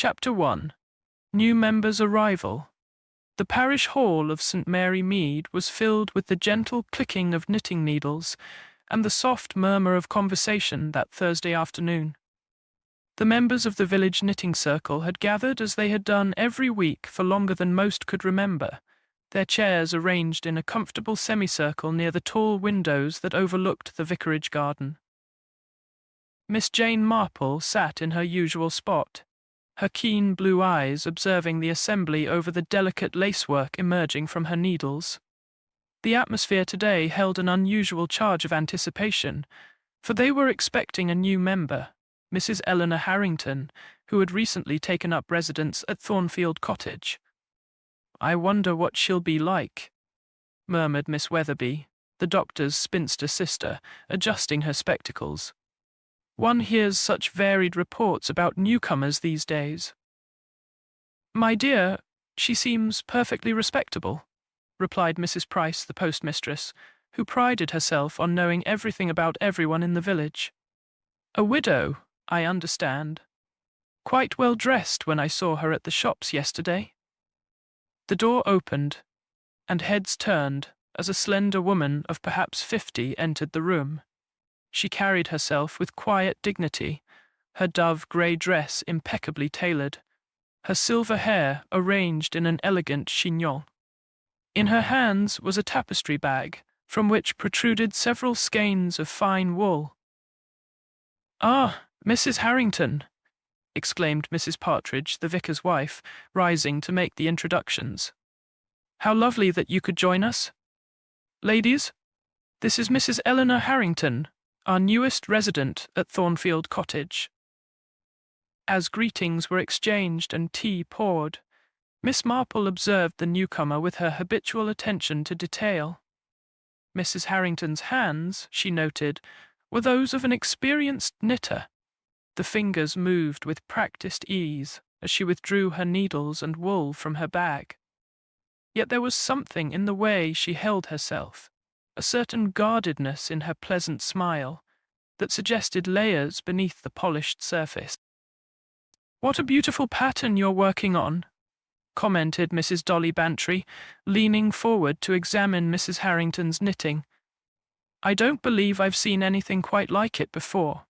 Chapter 1. New Members' Arrival. The parish hall of St. Mary Mead was filled with the gentle clicking of knitting needles and the soft murmur of conversation that Thursday afternoon. The members of the village knitting circle had gathered as they had done every week for longer than most could remember, their chairs arranged in a comfortable semicircle near the tall windows that overlooked the vicarage garden. Miss Jane Marple sat in her usual spot, her keen blue eyes observing the assembly over the delicate lacework emerging from her needles. The atmosphere today held an unusual charge of anticipation, for they were expecting a new member, Mrs. Eleanor Harrington, who had recently taken up residence at Thornfield Cottage. "I wonder what she'll be like," murmured Miss Weatherby, the doctor's spinster sister, adjusting her spectacles. "One hears such varied reports about newcomers these days." "My dear, she seems perfectly respectable," replied Mrs. Price, the postmistress, who prided herself on knowing everything about everyone in the village. "A widow, I understand. Quite well dressed when I saw her at the shops yesterday." The door opened, and heads turned as a slender woman of perhaps 50 entered the room. She carried herself with quiet dignity, her dove-grey dress impeccably tailored, her silver hair arranged in an elegant chignon. In her hands was a tapestry bag, from which protruded several skeins of fine wool. "Ah, Mrs. Harrington!" exclaimed Mrs. Partridge, the vicar's wife, rising to make the introductions. "How lovely that you could join us. Ladies, this is Mrs. Eleanor Harrington, our newest resident at Thornfield Cottage." As greetings were exchanged and tea poured, Miss Marple observed the newcomer with her habitual attention to detail. Mrs. Harrington's hands, she noted, were those of an experienced knitter. The fingers moved with practiced ease as she withdrew her needles and wool from her bag. Yet there was something in the way she held herself, a certain guardedness in her pleasant smile, that suggested layers beneath the polished surface. "What a beautiful pattern you're working on," commented Mrs. Dolly Bantry, leaning forward to examine Mrs. Harrington's knitting. "I don't believe I've seen anything quite like it before."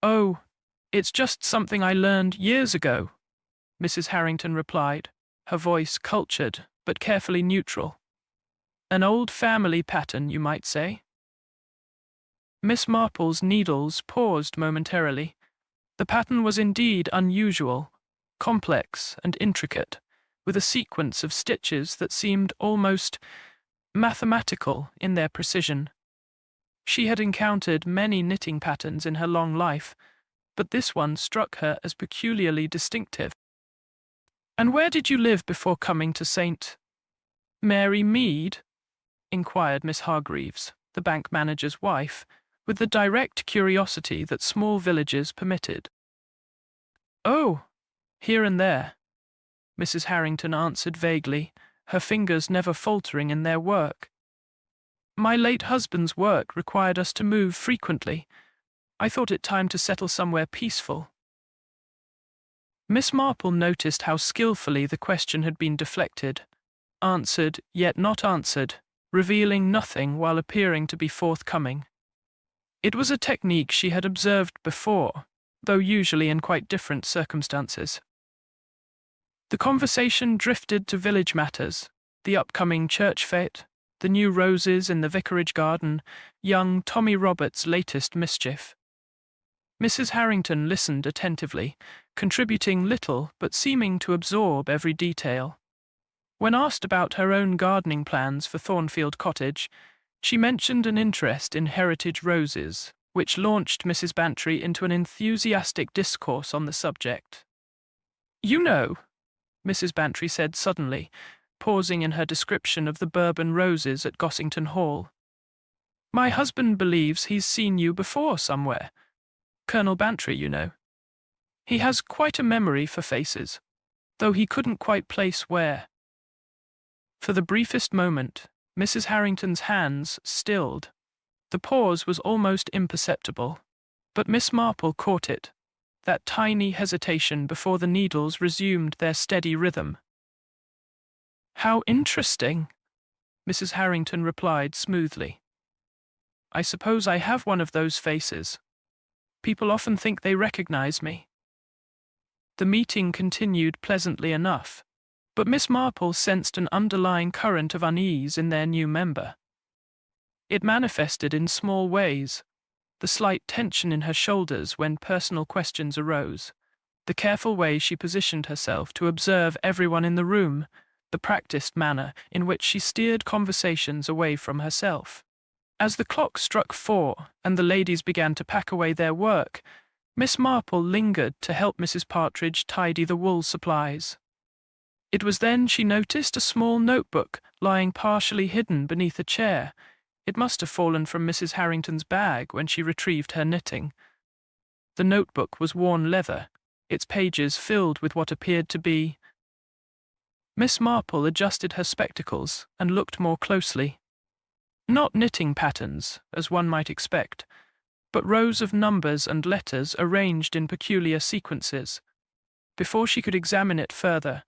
"Oh, it's just something I learned years ago," Mrs. Harrington replied, her voice cultured but carefully neutral. "An old family pattern, you might say." Miss Marple's needles paused momentarily. The pattern was indeed unusual, complex and intricate, with a sequence of stitches that seemed almost mathematical in their precision. She had encountered many knitting patterns in her long life, but this one struck her as peculiarly distinctive. "And where did you live before coming to St. Mary Mead?" inquired Miss Hargreaves, the bank manager's wife, with the direct curiosity that small villages permitted. "Oh, here and there," Mrs. Harrington answered vaguely, her fingers never faltering in their work. "My late husband's work required us to move frequently. I thought it time to settle somewhere peaceful." Miss Marple noticed how skillfully the question had been deflected, answered yet not answered, revealing nothing while appearing to be forthcoming. It was a technique she had observed before, though usually in quite different circumstances. The conversation drifted to village matters, the upcoming church fete, the new roses in the vicarage garden, young Tommy Roberts' latest mischief. Mrs. Harrington listened attentively, contributing little but seeming to absorb every detail. When asked about her own gardening plans for Thornfield Cottage, she mentioned an interest in heritage roses, which launched Mrs. Bantry into an enthusiastic discourse on the subject. "You know," Mrs. Bantry said suddenly, pausing in her description of the Bourbon roses at Gossington Hall, "my husband believes he's seen you before somewhere. Colonel Bantry, you know. He has quite a memory for faces, though he couldn't quite place where." For the briefest moment, Mrs. Harrington's hands stilled. The pause was almost imperceptible, but Miss Marple caught it. that tiny hesitation before the needles resumed their steady rhythm. "How interesting," Mrs. Harrington replied smoothly. "I suppose I have one of those faces. People often think they recognize me." The meeting continued pleasantly enough, but Miss Marple sensed an underlying current of unease in their new member. It manifested in small ways: the slight tension in her shoulders when personal questions arose, the careful way she positioned herself to observe everyone in the room, the practiced manner in which she steered conversations away from herself. As the clock struck 4 and the ladies began to pack away their work, Miss Marple lingered to help Mrs. Partridge tidy the wool supplies. It was then she noticed a small notebook lying partially hidden beneath a chair. It must have fallen from Mrs. Harrington's bag when she retrieved her knitting. The notebook was worn leather, its pages filled with what appeared to be— Miss Marple adjusted her spectacles and looked more closely. Not knitting patterns, as one might expect, but rows of numbers and letters arranged in peculiar sequences. Before she could examine it further,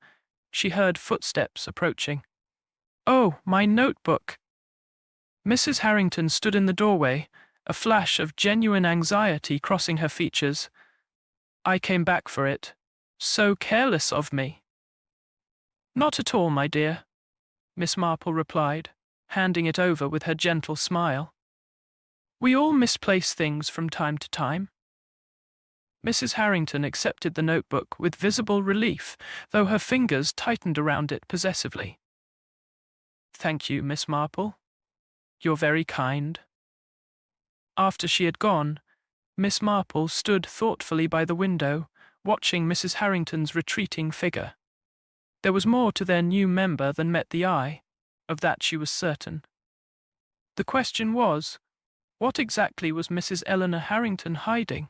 she heard footsteps approaching. "Oh, my notebook!" Mrs. Harrington stood in the doorway, a flash of genuine anxiety crossing her features. "I came back for it. So careless of me." "Not at all, my dear," Miss Marple replied, handing it over with her gentle smile. "We all misplace things from time to time." Mrs. Harrington accepted the notebook with visible relief, though her fingers tightened around it possessively. "Thank you, Miss Marple. You're very kind." After she had gone, Miss Marple stood thoughtfully by the window, watching Mrs. Harrington's retreating figure. There was more to their new member than met the eye, of that she was certain. The question was, what exactly was Mrs. Eleanor Harrington hiding?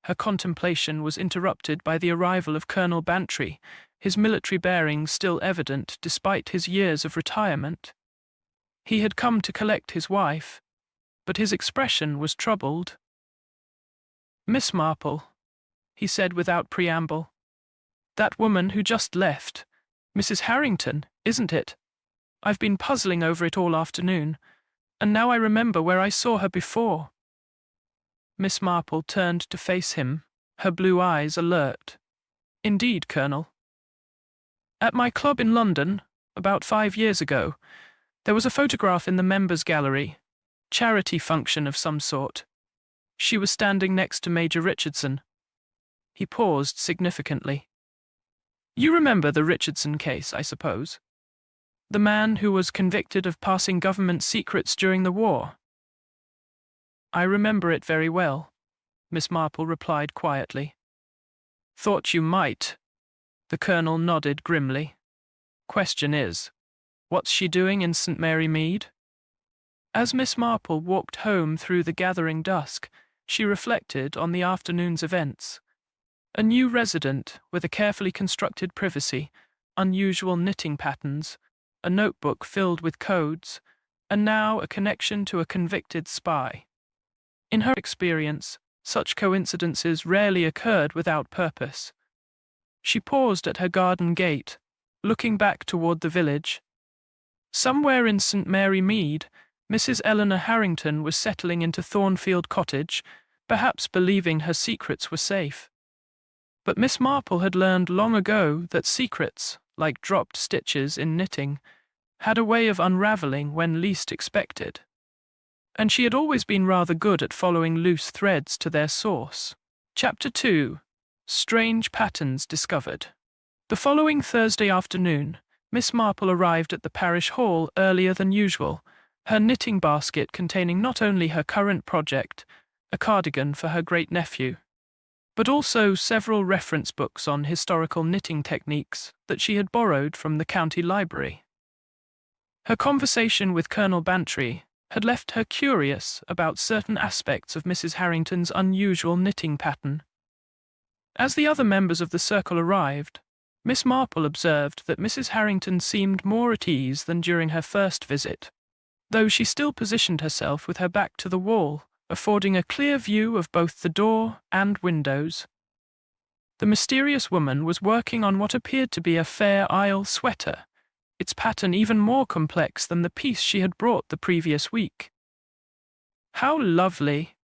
Her contemplation was interrupted by the arrival of Colonel Bantry, his military bearings still evident despite his years of retirement. He had come to collect his wife, but his expression was troubled. "Miss Marple," he said without preamble, "that woman who just left, Mrs. Harrington, isn't it? I've been puzzling over it all afternoon, and now I remember where I saw her before." Miss Marple turned to face him, her blue eyes alert. "Indeed, Colonel. At my club in London, about 5 years ago, there was a photograph in the members' gallery, charity function of some sort. She was standing next to Major Richardson." He paused significantly. "You remember the Richardson case, I suppose? The man who was convicted of passing government secrets during the war?" "I remember it very well," Miss Marple replied quietly. "Thought you might." The Colonel nodded grimly. "Question is, what's she doing in St. Mary Mead?" As Miss Marple walked home through the gathering dusk, she reflected on the afternoon's events. A new resident with a carefully constructed privacy, unusual knitting patterns, a notebook filled with codes, and now a connection to a convicted spy. In her experience, such coincidences rarely occurred without purpose. She paused at her garden gate, looking back toward the village. Somewhere in St. Mary Mead, Mrs. Eleanor Harrington was settling into Thornfield Cottage, perhaps believing her secrets were safe. But Miss Marple had learned long ago that secrets, like dropped stitches in knitting, had a way of unraveling when least expected. And she had always been rather good at following loose threads to their source. Chapter 2. Strange Patterns Discovered. The following Thursday afternoon, Miss Marple arrived at the parish hall earlier than usual, her knitting basket containing not only her current project, a cardigan for her great-nephew, but also several reference books on historical knitting techniques that she had borrowed from the county library. Her conversation with Colonel Bantry had left her curious about certain aspects of Mrs. Harrington's unusual knitting pattern. As the other members of the circle arrived, Miss Marple observed that Mrs. Harrington seemed more at ease than during her first visit, though she still positioned herself with her back to the wall, affording a clear view of both the door and windows. The mysterious woman was working on what appeared to be a Fair Isle sweater, its pattern even more complex than the piece she had brought the previous week. "How lovely!"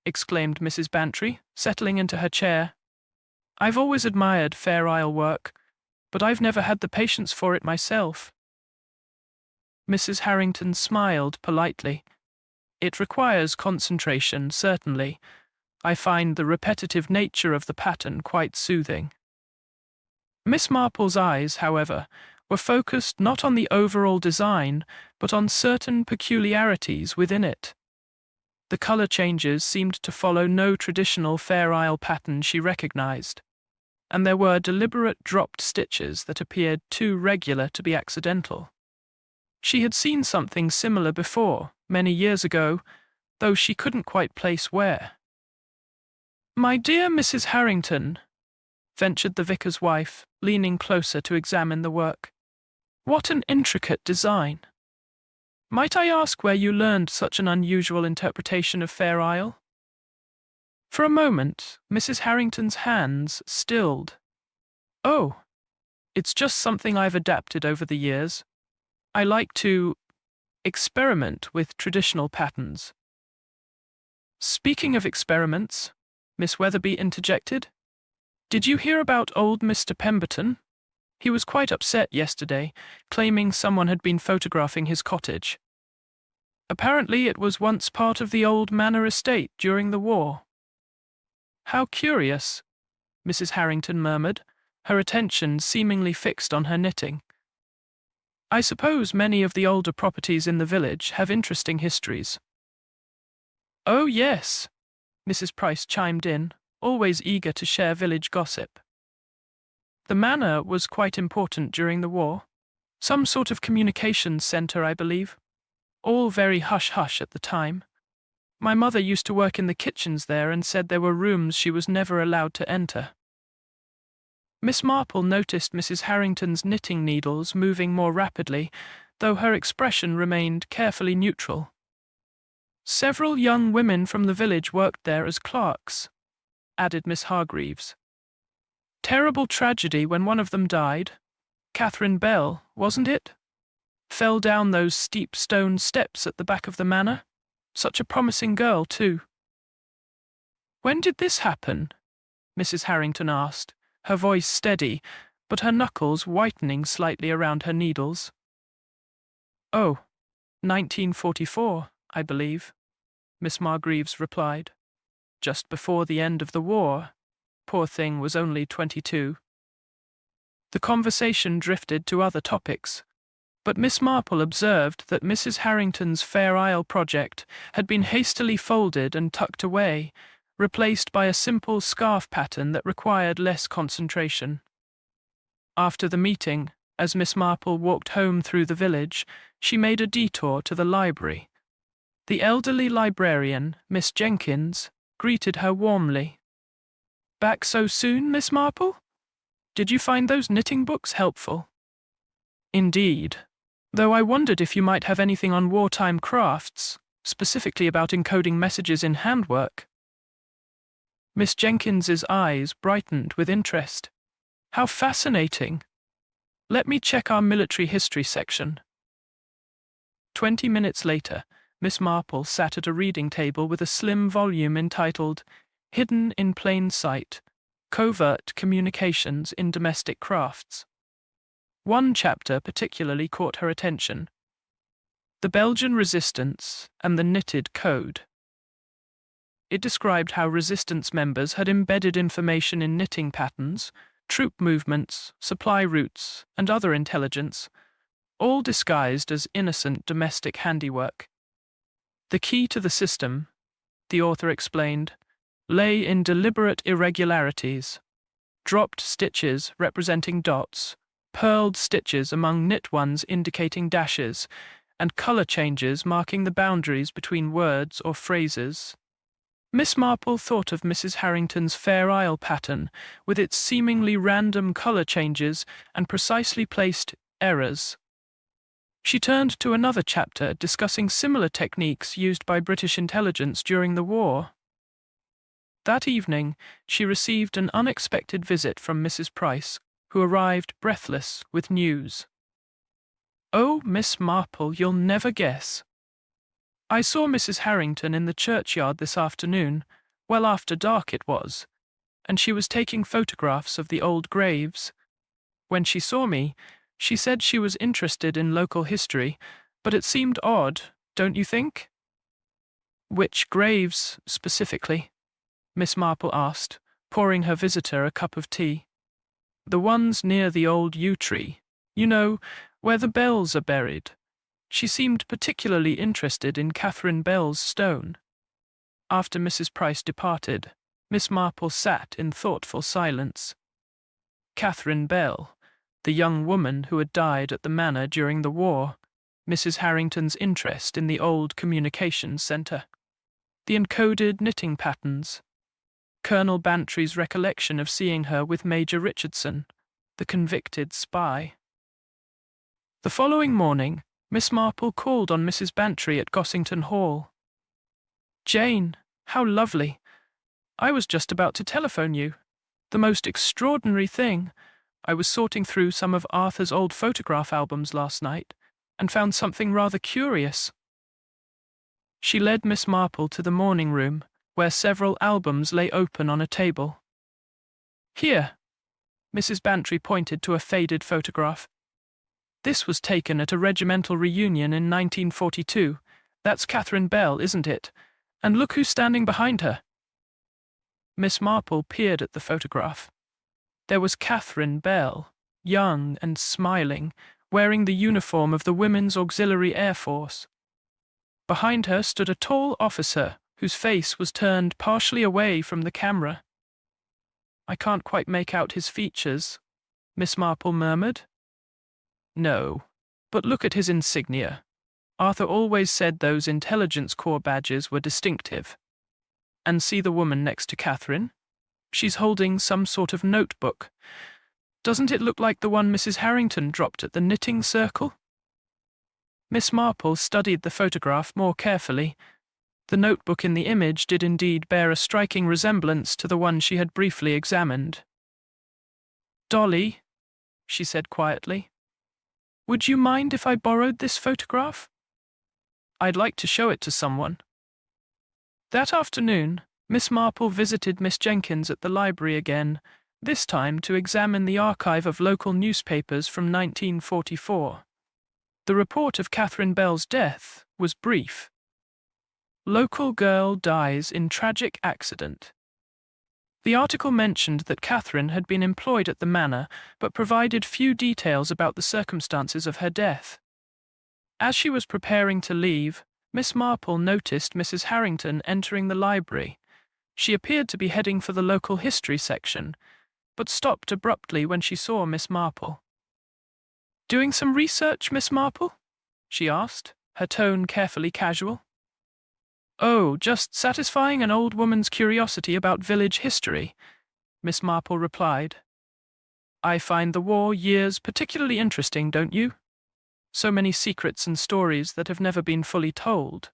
exclaimed Mrs. Bantry, settling into her chair. "I've always admired Fair Isle work, but I've never had the patience for it myself." Mrs. Harrington smiled politely. "It requires concentration, certainly. I find the repetitive nature of the pattern quite soothing." Miss Marple's eyes, however, were focused not on the overall design, but on certain peculiarities within it. The color changes seemed to follow no traditional Fair Isle pattern she recognized, and there were deliberate dropped stitches that appeared too regular to be accidental. She had seen something similar before, many years ago, though she couldn't quite place where. "My dear Mrs. Harrington," ventured the vicar's wife, leaning closer to examine the work. "What an intricate design! Might I ask where you learned such an unusual interpretation of Fair Isle?" For a moment, Mrs. Harrington's hands stilled. "Oh, it's just something I've adapted over the years. I like to experiment with traditional patterns." "Speaking of experiments," Miss Weatherby interjected, "did you hear about old Mr. Pemberton? He was quite upset yesterday, claiming someone had been photographing his cottage. Apparently it was once part of the old manor estate during the war." "How curious," Mrs. Harrington murmured, her attention seemingly fixed on her knitting. "I suppose many of the older properties in the village have interesting histories." "Oh, yes," Mrs. Price chimed in, always eager to share village gossip. "The manor was quite important during the war. Some sort of communications center, I believe. All very hush-hush at the time. My mother used to work in the kitchens there and said there were rooms she was never allowed to enter." Miss Marple noticed Mrs. Harrington's knitting needles moving more rapidly, though her expression remained carefully neutral. "Several young women from the village worked there as clerks," added Miss Hargreaves. "Terrible tragedy when one of them died. Catherine Bell, wasn't it? Fell down those steep stone steps at the back of the manor. Such a promising girl, too." "When did this happen?" Mrs. Harrington asked, her voice steady, but her knuckles whitening slightly around her needles. "Oh, 1944, I believe," Miss Margreaves replied. "Just before the end of the war. Poor thing was only 22. The conversation drifted to other topics, but Miss Marple observed that Mrs. Harrington's Fair Isle project had been hastily folded and tucked away, replaced by a simple scarf pattern that required less concentration. After the meeting, as Miss Marple walked home through the village, she made a detour to the library. The elderly librarian, Miss Jenkins, greeted her warmly. "Back so soon, Miss Marple? Did you find those knitting books helpful?" "Indeed, though I wondered if you might have anything on wartime crafts, specifically about encoding messages in handwork." Miss Jenkins's eyes brightened with interest. "How fascinating! Let me check our military history section." 20 minutes later, Miss Marple sat at a reading table with a slim volume entitled "Hidden in Plain Sight: Covert Communications in Domestic Crafts." One chapter particularly caught her attention: "The Belgian Resistance and the Knitted Code." It described how resistance members had embedded information in knitting patterns, troop movements, supply routes, and other intelligence, all disguised as innocent domestic handiwork. The key to the system, the author explained, lay in deliberate irregularities: dropped stitches representing dots, purled stitches among knit ones indicating dashes, and color changes marking the boundaries between words or phrases. Miss Marple thought of Mrs. Harrington's Fair Isle pattern, with its seemingly random color changes and precisely placed errors. She turned to another chapter discussing similar techniques used by British intelligence during the war. That evening, she received an unexpected visit from Mrs. Price, who arrived breathless with news. "Oh, Miss Marple, you'll never guess. I saw Mrs. Harrington in the churchyard this afternoon, well after dark it was, and she was taking photographs of the old graves. When she saw me, she said she was interested in local history, but it seemed odd, don't you think?" "Which graves, specifically?" Miss Marple asked, pouring her visitor a cup of tea. "The ones near the old yew tree, you know, where the Bells are buried." She seemed particularly interested in Catherine Bell's stone. After Mrs. Price departed, Miss Marple sat in thoughtful silence. Catherine Bell, the young woman who had died at the manor during the war, Mrs. Harrington's interest in the old communications centre, the encoded knitting patterns, Colonel Bantry's recollection of seeing her with Major Richardson, the convicted spy. The following morning, Miss Marple called on Mrs. Bantry at Gossington Hall. "Jane, how lovely. I was just about to telephone you. The most extraordinary thing. I was sorting through some of Arthur's old photograph albums last night and found something rather curious." She led Miss Marple to the morning room, where several albums lay open on a table. "Here." Mrs. Bantry pointed to a faded photograph. "This was taken at a regimental reunion in 1942. That's Catherine Bell, isn't it? And look who's standing behind her." Miss Marple peered at the photograph. There was Catherine Bell, young and smiling, wearing the uniform of the Women's Auxiliary Air Force. Behind her stood a tall officer whose face was turned partially away from the camera. "I can't quite make out his features," Miss Marple murmured. "No, but look at his insignia. Arthur always said those intelligence corps badges were distinctive. And see the woman next to Catherine? She's holding some sort of notebook. Doesn't it look like the one Mrs. Harrington dropped at the knitting circle?" Miss Marple studied the photograph more carefully. The notebook in the image did indeed bear a striking resemblance to the one she had briefly examined. "Dolly," she said quietly, "would you mind if I borrowed this photograph? I'd like to show it to someone." That afternoon, Miss Marple visited Miss Jenkins at the library again, this time to examine the archive of local newspapers from 1944. The report of Catherine Bell's death was brief. "Local girl dies in tragic accident." The article mentioned that Catherine had been employed at the manor, but provided few details about the circumstances of her death. As she was preparing to leave, Miss Marple noticed Mrs. Harrington entering the library. She appeared to be heading for the local history section, but stopped abruptly when she saw Miss Marple. "Doing some research, Miss Marple?" she asked, her tone carefully casual. "Oh, just satisfying an old woman's curiosity about village history," Miss Marple replied. "I find the war years particularly interesting, don't you? So many secrets and stories that have never been fully told."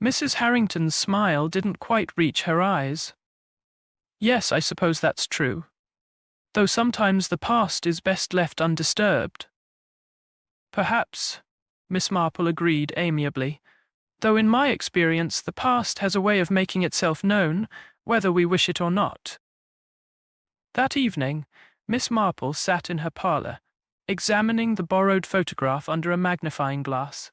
Mrs. Harrington's smile didn't quite reach her eyes. "Yes, I suppose that's true. Though sometimes the past is best left undisturbed." "Perhaps," Miss Marple agreed amiably, "though in my experience the past has a way of making itself known, whether we wish it or not." That evening, Miss Marple sat in her parlour, examining the borrowed photograph under a magnifying glass.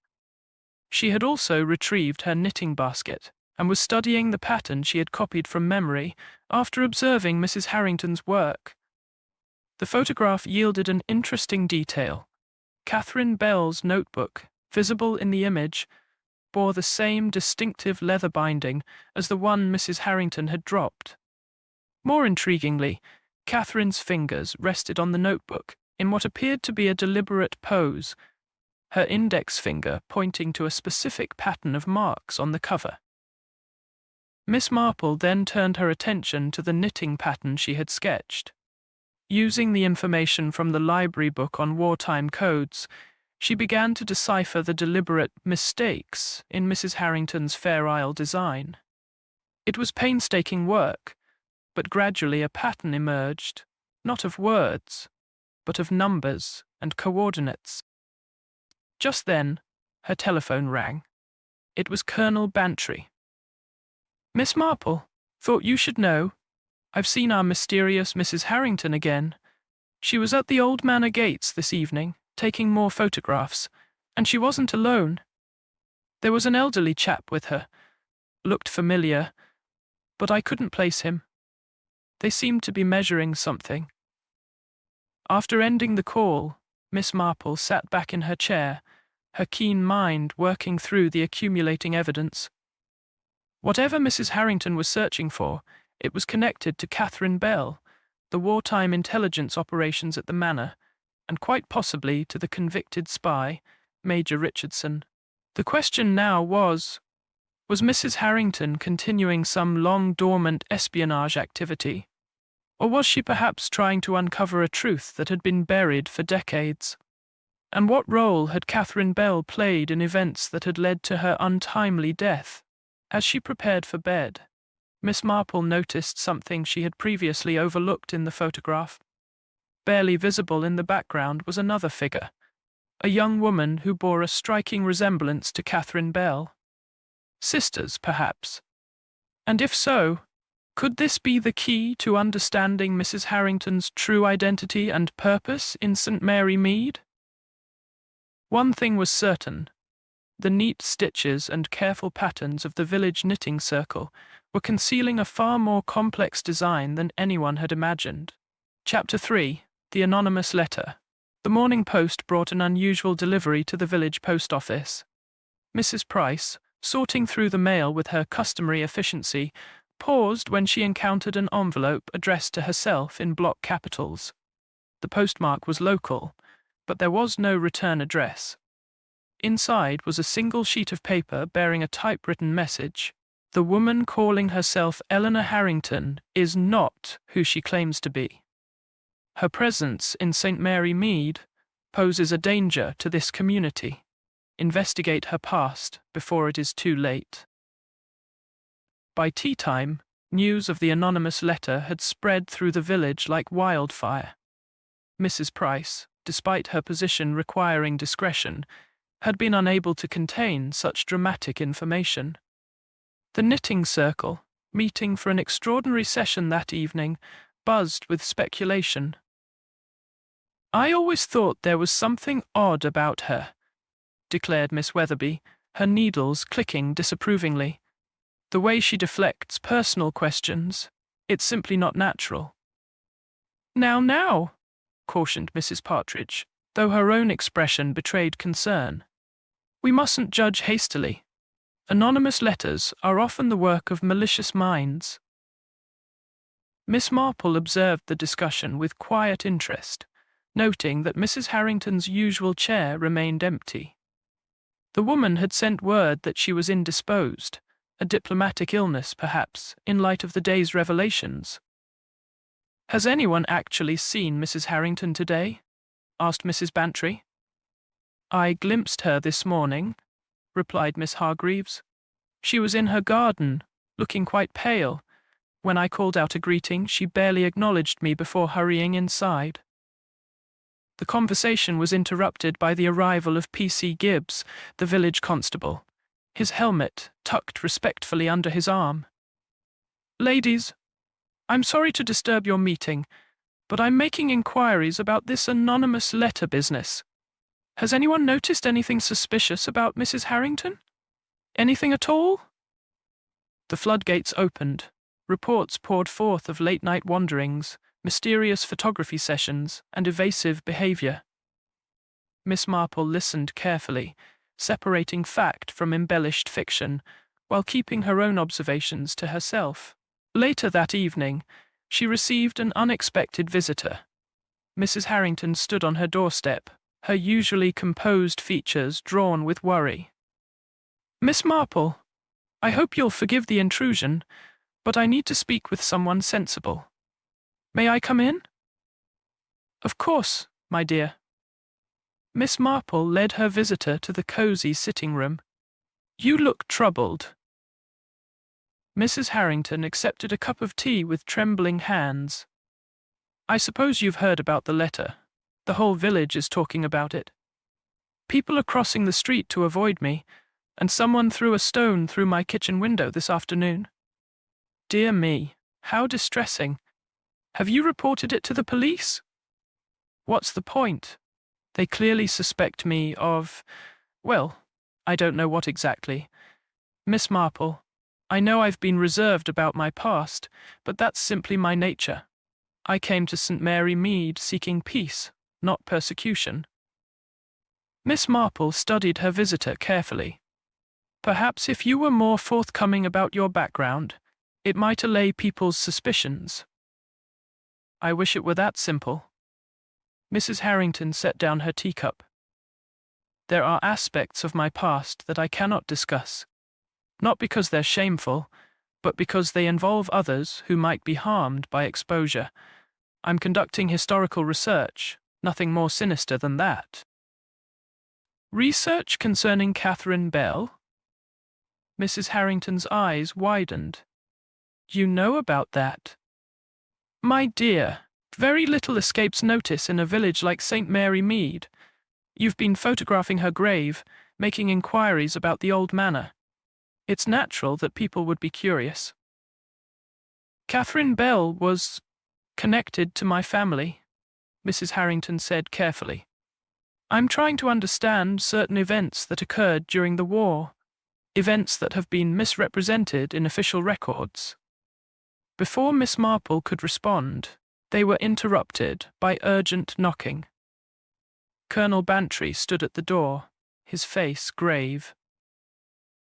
She had also retrieved her knitting basket and was studying the pattern she had copied from memory after observing Mrs. Harrington's work. The photograph yielded an interesting detail. Catherine Bell's notebook, visible in the image, bore the same distinctive leather binding as the one Mrs. Harrington had dropped. More intriguingly, Catherine's fingers rested on the notebook in what appeared to be a deliberate pose, her index finger pointing to a specific pattern of marks on the cover. Miss Marple then turned her attention to the knitting pattern she had sketched. Using the information from the library book on wartime codes, She began to decipher the deliberate mistakes in Mrs. Harrington's Fair Isle design. It was painstaking work, but gradually a pattern emerged, not of words, but of numbers and coordinates. Just then, her telephone rang. It was Colonel Bantry. "Miss Marple, thought you should know. I've seen our mysterious Mrs. Harrington again. She was at the Old Manor gates this evening, taking more photographs, and she wasn't alone. There was an elderly chap with her. Looked familiar, but I couldn't place him. They seemed to be measuring something." After ending the call, Miss Marple sat back in her chair, her keen mind working through the accumulating evidence. Whatever Mrs. Harrington was searching for, it was connected to Catherine Bell, the wartime intelligence operations at the manor, and quite possibly to the convicted spy, Major Richardson. The question now was Mrs. Harrington continuing some long-dormant espionage activity? Or was she perhaps trying to uncover a truth that had been buried for decades? And what role had Catherine Bell played in events that had led to her untimely death? As she prepared for bed, Miss Marple noticed something she had previously overlooked in the photograph. Barely visible in the background was another figure, a young woman who bore a striking resemblance to Catherine Bell. Sisters, perhaps? And if so, could this be the key to understanding Mrs. Harrington's true identity and purpose in St. Mary Mead? One thing was certain. The neat stitches and careful patterns of the village knitting circle were concealing a far more complex design than anyone had imagined. Chapter 3. The Anonymous Letter. The morning post brought an unusual delivery to the village post office. Mrs. Price, sorting through the mail with her customary efficiency, paused when she encountered an envelope addressed to herself in block capitals. The postmark was local, but there was no return address. Inside was a single sheet of paper bearing a typewritten message. "The woman calling herself Eleanor Harrington is not who she claims to be. Her presence in St. Mary Mead poses a danger to this community. Investigate her past before it is too late." By tea time, news of the anonymous letter had spread through the village like wildfire. Mrs. Price, despite her position requiring discretion, had been unable to contain such dramatic information. The knitting circle, meeting for an extraordinary session that evening, buzzed with speculation. "I always thought there was something odd about her," declared Miss Weatherby, her needles clicking disapprovingly. "The way she deflects personal questions, it's simply not natural." Now, cautioned Mrs. Partridge, though her own expression betrayed concern. "We mustn't judge hastily. Anonymous letters are often the work of malicious minds." Miss Marple observed the discussion with quiet interest, noting that Mrs. Harrington's usual chair remained empty. The woman had sent word that she was indisposed, a diplomatic illness, perhaps, in light of the day's revelations. "Has anyone actually seen Mrs. Harrington today?" asked Mrs. Bantry. "I glimpsed her this morning," replied Miss Hargreaves. "She was in her garden, looking quite pale. When I called out a greeting, she barely acknowledged me before hurrying inside." The conversation was interrupted by the arrival of P.C. Gibbs, the village constable, his helmet tucked respectfully under his arm. "Ladies, I'm sorry to disturb your meeting, but I'm making inquiries about this anonymous letter business. Has anyone noticed anything suspicious about Mrs. Harrington? Anything at all?" The floodgates opened. Reports poured forth of late-night wanderings, mysterious photography sessions, and evasive behavior. Miss Marple listened carefully, separating fact from embellished fiction, while keeping her own observations to herself. Later that evening, she received an unexpected visitor. Mrs. Harrington stood on her doorstep, her usually composed features drawn with worry. "Miss Marple, I hope you'll forgive the intrusion, but I need to speak with someone sensible. May I come in?" "Of course, my dear." Miss Marple led her visitor to the cozy sitting room. You look troubled. Mrs. Harrington accepted a cup of tea with trembling hands. I suppose you've heard about the letter. The whole village is talking about it. People are crossing the street to avoid me, and someone threw a stone through my kitchen window this afternoon. Dear me, how distressing. Have you reported it to the police? What's the point? They clearly suspect me of, well, I don't know what exactly. Miss Marple, I know I've been reserved about my past, but that's simply my nature. I came to St. Mary Mead seeking peace, not persecution. Miss Marple studied her visitor carefully. Perhaps if you were more forthcoming about your background, it might allay people's suspicions. I wish it were that simple. Mrs. Harrington set down her teacup. There are aspects of my past that I cannot discuss, not because they're shameful, but because they involve others who might be harmed by exposure. I'm conducting historical research, nothing more sinister than that. Research concerning Catherine Bell? Mrs. Harrington's eyes widened. You know about that? My dear, very little escapes notice in a village like St. Mary Mead. You've been photographing her grave, making inquiries about the old manor. It's natural that people would be curious. Catherine Bell was connected to my family, Mrs. Harrington said carefully. I'm trying to understand certain events that occurred during the war, events that have been misrepresented in official records. Before Miss Marple could respond, they were interrupted by urgent knocking. Colonel Bantry stood at the door, his face grave.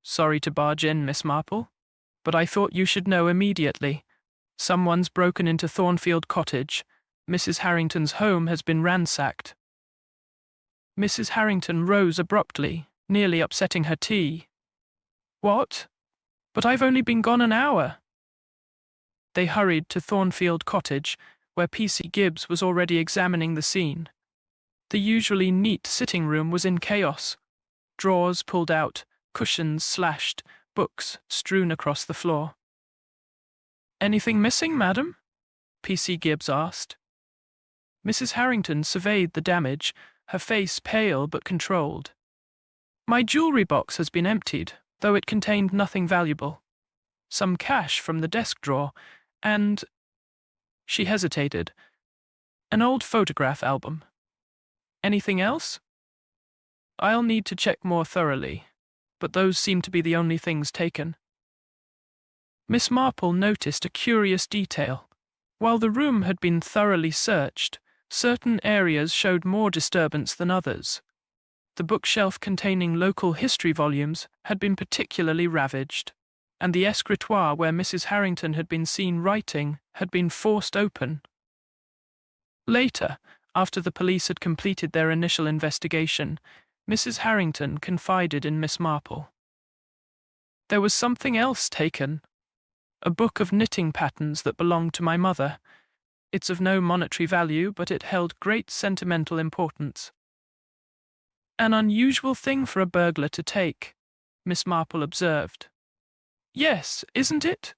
Sorry to barge in, Miss Marple, but I thought you should know immediately. Someone's broken into Thornfield Cottage. Mrs. Harrington's home has been ransacked. Mrs. Harrington rose abruptly, nearly upsetting her tea. What? But I've only been gone an hour. They hurried to Thornfield Cottage, where P.C. Gibbs was already examining the scene. The usually neat sitting room was in chaos. Drawers pulled out, cushions slashed, books strewn across the floor. Anything missing, madam? P.C. Gibbs asked. Mrs. Harrington surveyed the damage, her face pale but controlled. My jewellery box has been emptied, though it contained nothing valuable. Some cash from the desk drawer, and... She hesitated. An old photograph album. Anything else? I'll need to check more thoroughly, but those seem to be the only things taken. Miss Marple noticed a curious detail. While the room had been thoroughly searched, certain areas showed more disturbance than others. The bookshelf containing local history volumes had been particularly ravaged, and the escritoire where Mrs. Harrington had been seen writing had been forced open. Later, after the police had completed their initial investigation, Mrs. Harrington confided in Miss Marple. There was something else taken. A book of knitting patterns that belonged to my mother. It's of no monetary value, but it held great sentimental importance. An unusual thing for a burglar to take, Miss Marple observed. Yes, isn't it?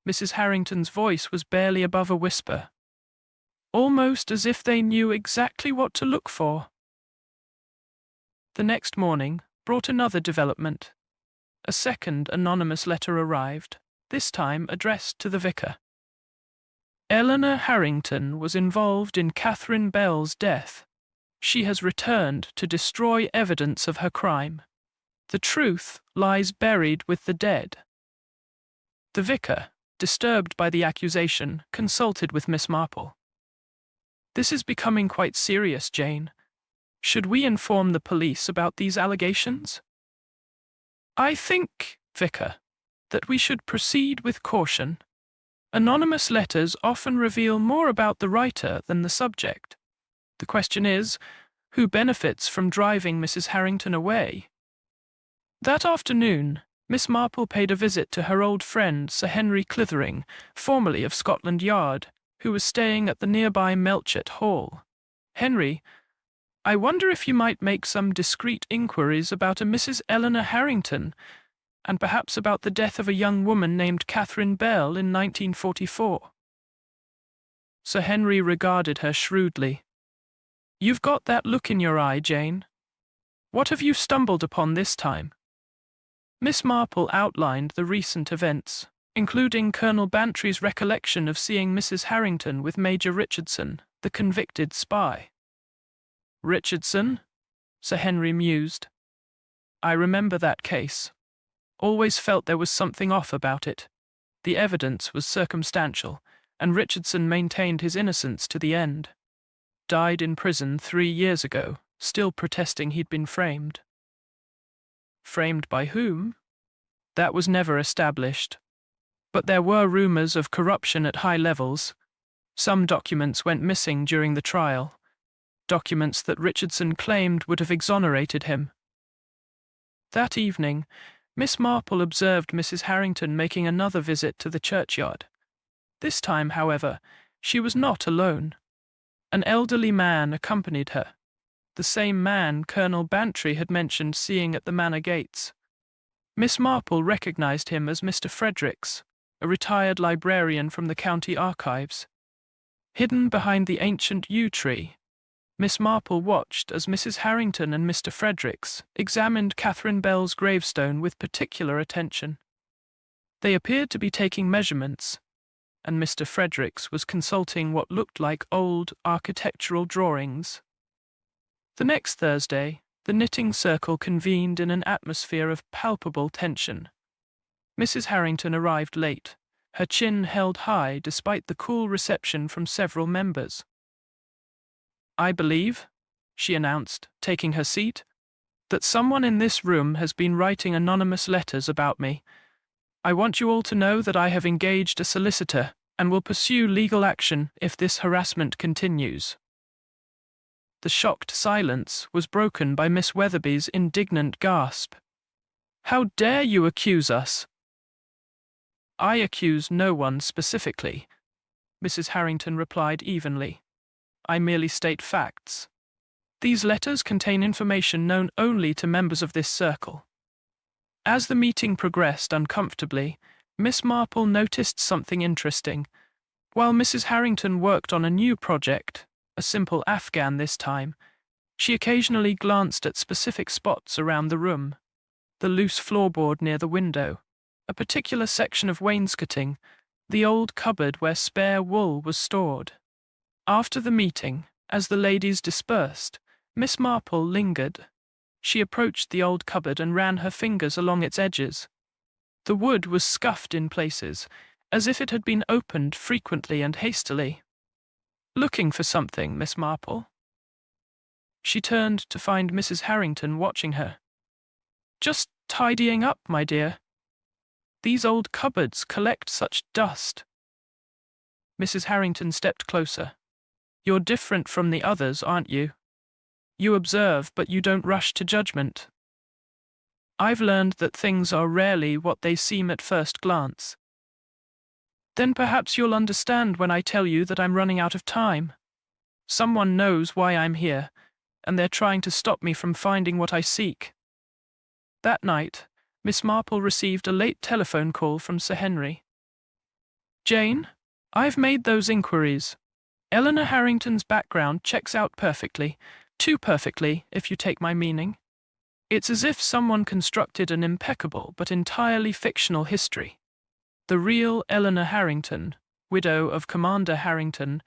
Mrs. Harrington's voice was barely above a whisper. Almost as if they knew exactly what to look for. The next morning brought another development. A second anonymous letter arrived, this time addressed to the vicar. Eleanor Harrington was involved in Catherine Bell's death. She has returned to destroy evidence of her crime. The truth lies buried with the dead. The vicar, disturbed by the accusation, consulted with Miss Marple. This is becoming quite serious, Jane. Should we inform the police about these allegations? I think, Vicar, that we should proceed with caution. Anonymous letters often reveal more about the writer than the subject. The question is, who benefits from driving Mrs. Harrington away? That afternoon, Miss Marple paid a visit to her old friend Sir Henry Clithering, formerly of Scotland Yard, who was staying at the nearby Melchett Hall. Henry, I wonder if you might make some discreet inquiries about a Mrs. Eleanor Harrington, and perhaps about the death of a young woman named Catherine Bell in 1944. Sir Henry regarded her shrewdly. You've got that look in your eye, Jane. What have you stumbled upon this time? Miss Marple outlined the recent events, including Colonel Bantry's recollection of seeing Mrs. Harrington with Major Richardson, the convicted spy. Richardson? Sir Henry mused. I remember that case. Always felt there was something off about it. The evidence was circumstantial, and Richardson maintained his innocence to the end. Died in prison 3 years ago, still protesting he'd been framed. Framed by whom? That was never established. But there were rumors of corruption at high levels. Some documents went missing during the trial. Documents that Richardson claimed would have exonerated him. That evening, Miss Marple observed Mrs. Harrington making another visit to the churchyard. This time, however, she was not alone. An elderly man accompanied her, the same man Colonel Bantry had mentioned seeing at the manor gates. Miss Marple recognized him as Mr. Fredericks, a retired librarian from the county archives. Hidden behind the ancient yew tree, Miss Marple watched as Mrs. Harrington and Mr. Fredericks examined Catherine Bell's gravestone with particular attention. They appeared to be taking measurements, and Mr. Fredericks was consulting what looked like old architectural drawings. The next Thursday, the knitting circle convened in an atmosphere of palpable tension. Mrs. Harrington arrived late, her chin held high despite the cool reception from several members. I believe, she announced, taking her seat, that someone in this room has been writing anonymous letters about me. I want you all to know that I have engaged a solicitor and will pursue legal action if this harassment continues. The shocked silence was broken by Miss Weatherby's indignant gasp. How dare you accuse us? I accuse no one specifically, Mrs. Harrington replied evenly. I merely state facts. These letters contain information known only to members of this circle. As the meeting progressed uncomfortably, Miss Marple noticed something interesting. While Mrs. Harrington worked on a new project, a simple Afghan this time, she occasionally glanced at specific spots around the room. The loose floorboard near the window, a particular section of wainscoting, the old cupboard where spare wool was stored. After the meeting, as the ladies dispersed, Miss Marple lingered. She approached the old cupboard and ran her fingers along its edges. The wood was scuffed in places, as if it had been opened frequently and hastily. Looking for something, Miss Marple? She turned to find Mrs. Harrington watching her. Just tidying up, my dear. These old cupboards collect such dust. Mrs. Harrington stepped closer. You're different from the others, aren't you? You observe, but you don't rush to judgment. I've learned that things are rarely what they seem at first glance. Then perhaps you'll understand when I tell you that I'm running out of time. Someone knows why I'm here, and they're trying to stop me from finding what I seek. That night, Miss Marple received a late telephone call from Sir Henry. Jane, I've made those inquiries. Eleanor Harrington's background checks out perfectly, too perfectly, if you take my meaning. It's as if someone constructed an impeccable but entirely fictional history. The real Eleanor Harrington, widow of Commander Harrington,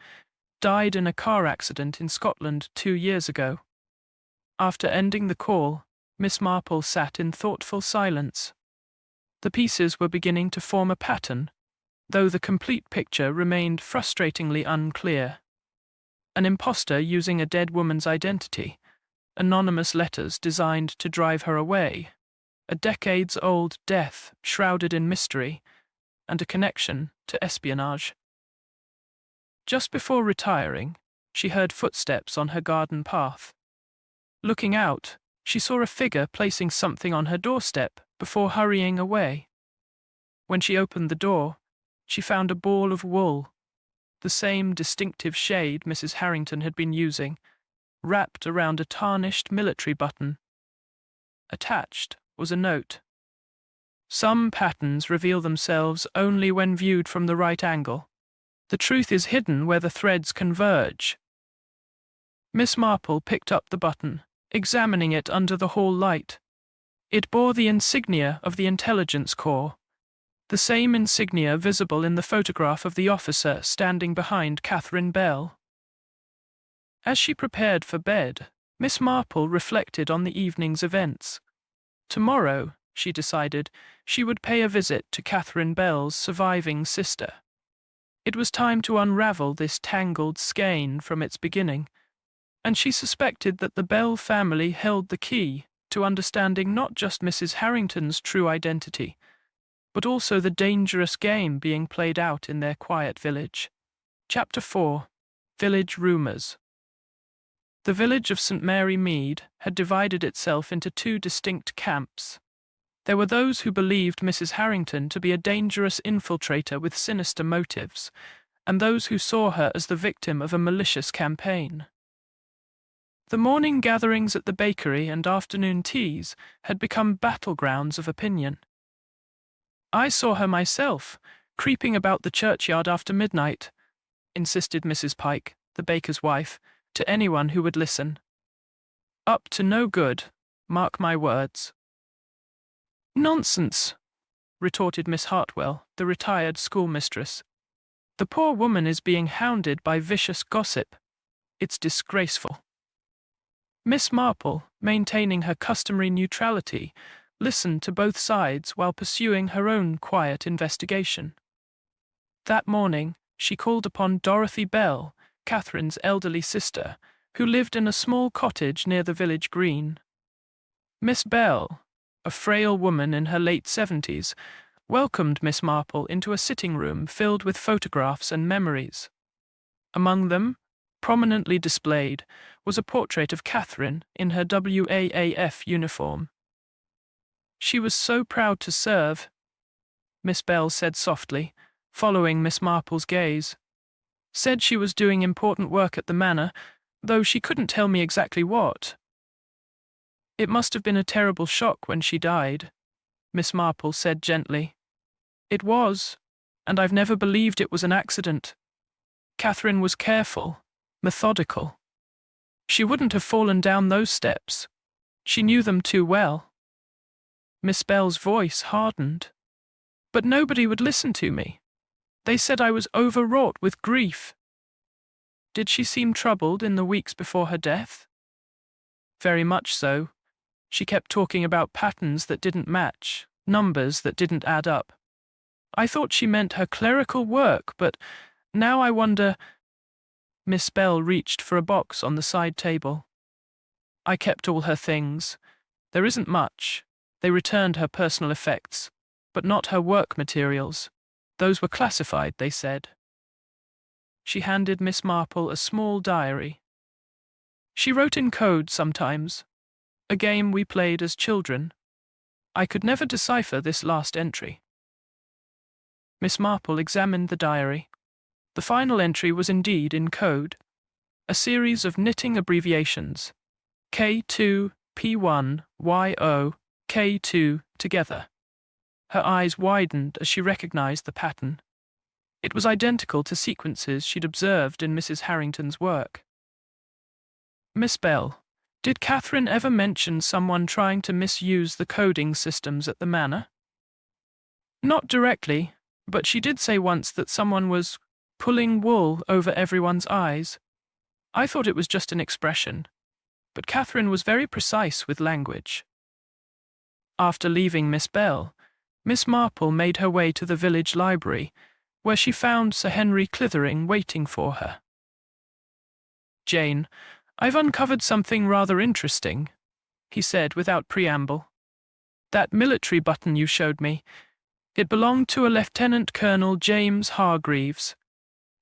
died in a car accident in Scotland 2 years ago. After ending the call, Miss Marple sat in thoughtful silence. The pieces were beginning to form a pattern, though the complete picture remained frustratingly unclear. An imposter using a dead woman's identity, anonymous letters designed to drive her away, a decades-old death shrouded in mystery, and a connection to espionage. Just before retiring, she heard footsteps on her garden path. Looking out, she saw a figure placing something on her doorstep before hurrying away. When she opened the door, she found a ball of wool, the same distinctive shade Mrs. Harrington had been using, wrapped around a tarnished military button. Attached was a note. Some patterns reveal themselves only when viewed from the right angle. The truth is hidden where the threads converge. Miss Marple picked up the button, examining it under the hall light. It bore the insignia of the Intelligence Corps, the same insignia visible in the photograph of the officer standing behind Catherine Bell. As she prepared for bed, Miss Marple reflected on the evening's events. Tomorrow, she decided, she would pay a visit to Catherine Bell's surviving sister. It was time to unravel this tangled skein from its beginning, and she suspected that the Bell family held the key to understanding not just Mrs. Harrington's true identity, but also the dangerous game being played out in their quiet village. Chapter 4. Village Rumours. The village of St. Mary Mead had divided itself into two distinct camps. There were those who believed Mrs. Harrington to be a dangerous infiltrator with sinister motives, and those who saw her as the victim of a malicious campaign. The morning gatherings at the bakery and afternoon teas had become battlegrounds of opinion. "I saw her myself, creeping about the churchyard after midnight," insisted Mrs. Pike, the baker's wife, to anyone who would listen. "Up to no good, mark my words." "Nonsense," retorted Miss Hartwell, the retired schoolmistress. "The poor woman is being hounded by vicious gossip. It's disgraceful." Miss Marple, maintaining her customary neutrality, listened to both sides while pursuing her own quiet investigation. That morning, she called upon Dorothy Bell, Catherine's elderly sister, who lived in a small cottage near the village green. Miss Bell, a frail woman in her late 70s, welcomed Miss Marple into a sitting room filled with photographs and memories. Among them, prominently displayed, was a portrait of Catherine in her WAAF uniform. "She was so proud to serve," Miss Bell said softly, following Miss Marple's gaze. "Said she was doing important work at the manor, though she couldn't tell me exactly what." "It must have been a terrible shock when she died," Miss Marple said gently. "It was, and I've never believed it was an accident. Catherine was careful, methodical. She wouldn't have fallen down those steps. She knew them too well." Miss Bell's voice hardened. "But nobody would listen to me. They said I was overwrought with grief." "Did she seem troubled in the weeks before her death?" "Very much so. She kept talking about patterns that didn't match, numbers that didn't add up. I thought she meant her clerical work, but now I wonder—" Miss Bell reached for a box on the side table. "I kept all her things. There isn't much. They returned her personal effects, but not her work materials. Those were classified, they said." She handed Miss Marple a small diary. "She wrote in code sometimes, a game we played as children. I could never decipher this last entry." Miss Marple examined the diary. The final entry was indeed in code, a series of knitting abbreviations, K2, P1, YO, K2, together. Her eyes widened as she recognized the pattern. It was identical to sequences she'd observed in Mrs. Harrington's work. "Miss Bell, did Catherine ever mention someone trying to misuse the coding systems at the manor?" "Not directly, but she did say once that someone was pulling wool over everyone's eyes. I thought it was just an expression, but Catherine was very precise with language." After leaving Miss Bell, Miss Marple made her way to the village library, where she found Sir Henry Clithering waiting for her. "Jane, I've uncovered something rather interesting," he said without preamble. "That military button you showed me, it belonged to a Lieutenant Colonel James Hargreaves.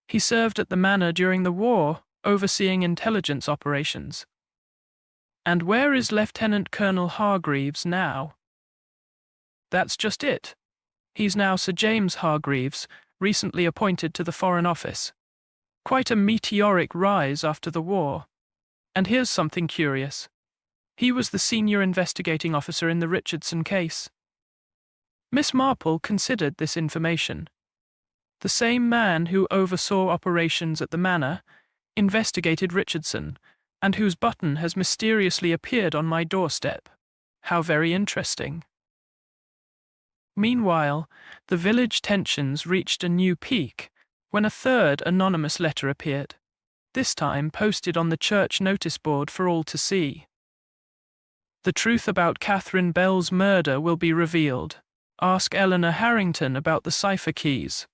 He served at the manor during the war, overseeing intelligence operations." "And where is Lieutenant Colonel Hargreaves now?" "That's just it. He's now Sir James Hargreaves, recently appointed to the Foreign Office. Quite a meteoric rise after the war. And here's something curious. He was the senior investigating officer in the Richardson case. Miss Marple considered this information. The same man who oversaw operations at the manor investigated Richardson, and whose button has mysteriously appeared on my doorstep. How very interesting. Meanwhile, the village tensions reached a new peak when a third anonymous letter appeared, this time posted on the church notice board for all to see. The truth about Catherine Bell's murder will be revealed. Ask Eleanor Harrington about the cipher keys.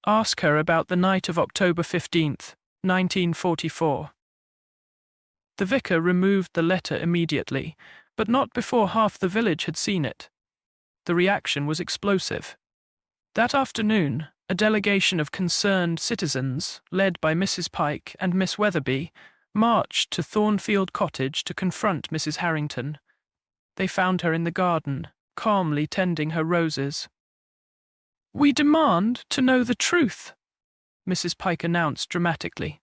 Ask her about the night of October 15th, 1944. The vicar removed the letter immediately, but not before half the village had seen it. The reaction was explosive. That afternoon, a delegation of concerned citizens, led by Mrs. Pike and Miss Weatherby, marched to Thornfield Cottage to confront Mrs. Harrington. They found her in the garden, calmly tending her roses. "We demand to know the truth," Mrs. Pike announced dramatically.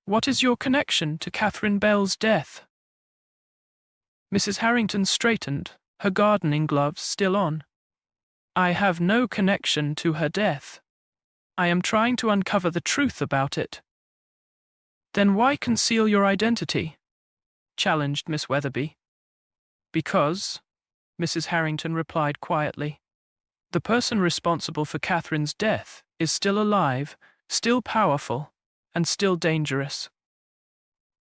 "What is your connection to Catherine Bell's death?" Mrs. Harrington straightened, her gardening gloves still on. "I have no connection to her death. I am trying to uncover the truth about it." "Then why conceal your identity?" challenged Miss Weatherby. "Because," Mrs. Harrington replied quietly, "the person responsible for Catherine's death is still alive, still powerful, and still dangerous."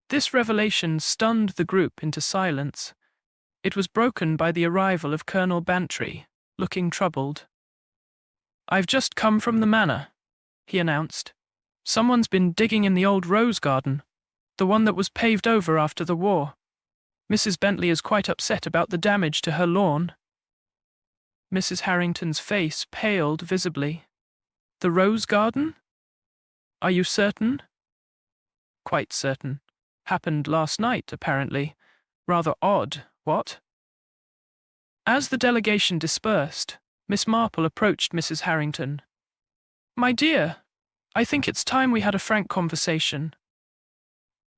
This revelation stunned the group into silence. It was broken by the arrival of Colonel Bantry, looking troubled. "I've just come from the manor," he announced. "Someone's been digging in the old rose garden, the one that was paved over after the war. Mrs. Bentley is quite upset about the damage to her lawn." Mrs. Harrington's face paled visibly. "The rose garden? Are you certain?" "Quite certain. Happened last night, apparently. Rather odd, what?" As the delegation dispersed, Miss Marple approached Mrs. Harrington. "My dear, I think it's time we had a frank conversation."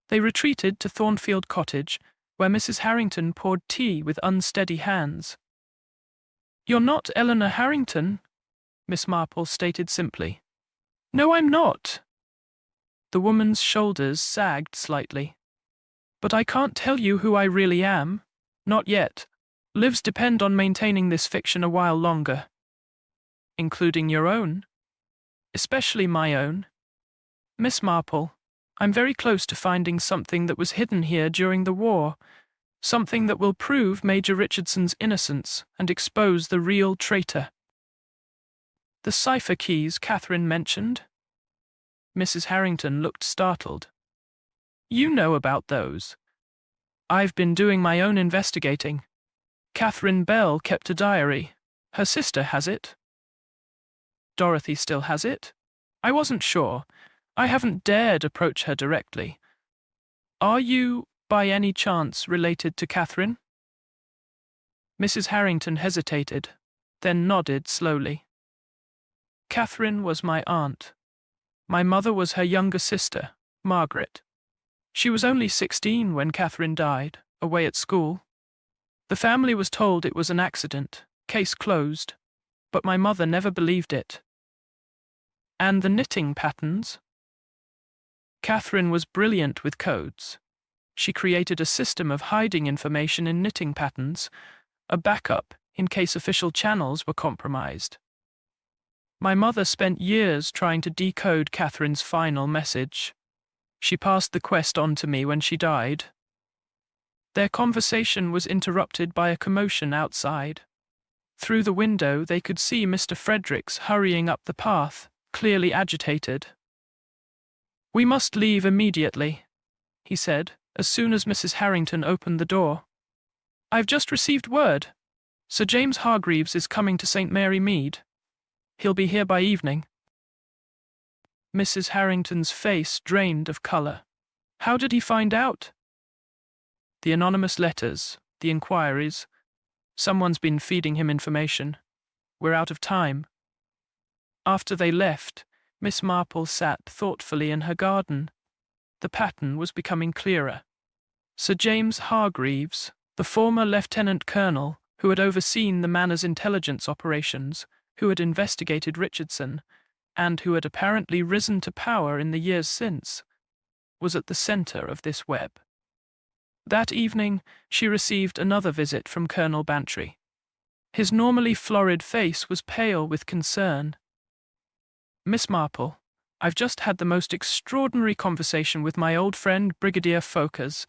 They retreated to Thornfield Cottage, where Mrs. Harrington poured tea with unsteady hands. "You're not Eleanor Harrington," Miss Marple stated simply. "No, I'm not." The woman's shoulders sagged slightly. "But I can't tell you who I really am. Not yet. Lives depend on maintaining this fiction a while longer." "Including your own?" "Especially my own. Miss Marple, I'm very close to finding something that was hidden here during the war, something that will prove Major Richardson's innocence and expose the real traitor." "The cipher keys Catherine mentioned?" Mrs. Harrington looked startled. "You know about those?" "I've been doing my own investigating. Catherine Bell kept a diary. Her sister has it." "Dorothy still has it?" "I wasn't sure. I haven't dared approach her directly. Are you, by any chance, related to Catherine?" Mrs. Harrington hesitated, then nodded slowly. "Catherine was my aunt. My mother was her younger sister, Margaret. She was only 16 when Catherine died, away at school. The family was told it was an accident, case closed, but my mother never believed it." "And the knitting patterns?" "Catherine was brilliant with codes. She created a system of hiding information in knitting patterns, a backup in case official channels were compromised. My mother spent years trying to decode Catherine's final message. She passed the quest on to me when she died." Their conversation was interrupted by a commotion outside. Through the window they could see Mr. Fredericks hurrying up the path, clearly agitated. "We must leave immediately," he said, as soon as Mrs. Harrington opened the door. "I've just received word. Sir James Hargreaves is coming to St. Mary Mead. He'll be here by evening." Mrs. Harrington's face drained of colour. "How did he find out?" "The anonymous letters, the inquiries. Someone's been feeding him information. We're out of time." After they left, Miss Marple sat thoughtfully in her garden. The pattern was becoming clearer. Sir James Hargreaves, the former lieutenant colonel who had overseen the manor's intelligence operations, who had investigated Richardson, and who had apparently risen to power in the years since, was at the centre of this web. That evening she received another visit from Colonel Bantry. His normally florid face was pale with concern. "Miss Marple, I've just had the most extraordinary conversation with my old friend Brigadier Focas.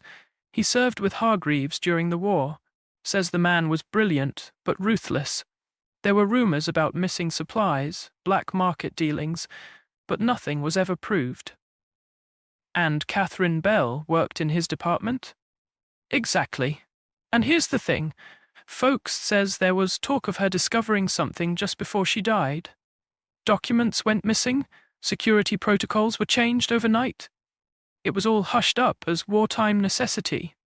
He served with Hargreaves during the war. Says the man was brilliant, but ruthless. There were rumours about missing supplies, black market dealings, but nothing was ever proved." "And Catherine Bell worked in his department?" "Exactly. And here's the thing. Folks says there was talk of her discovering something just before she died. Documents went missing, security protocols were changed overnight. It was all hushed up as wartime necessity."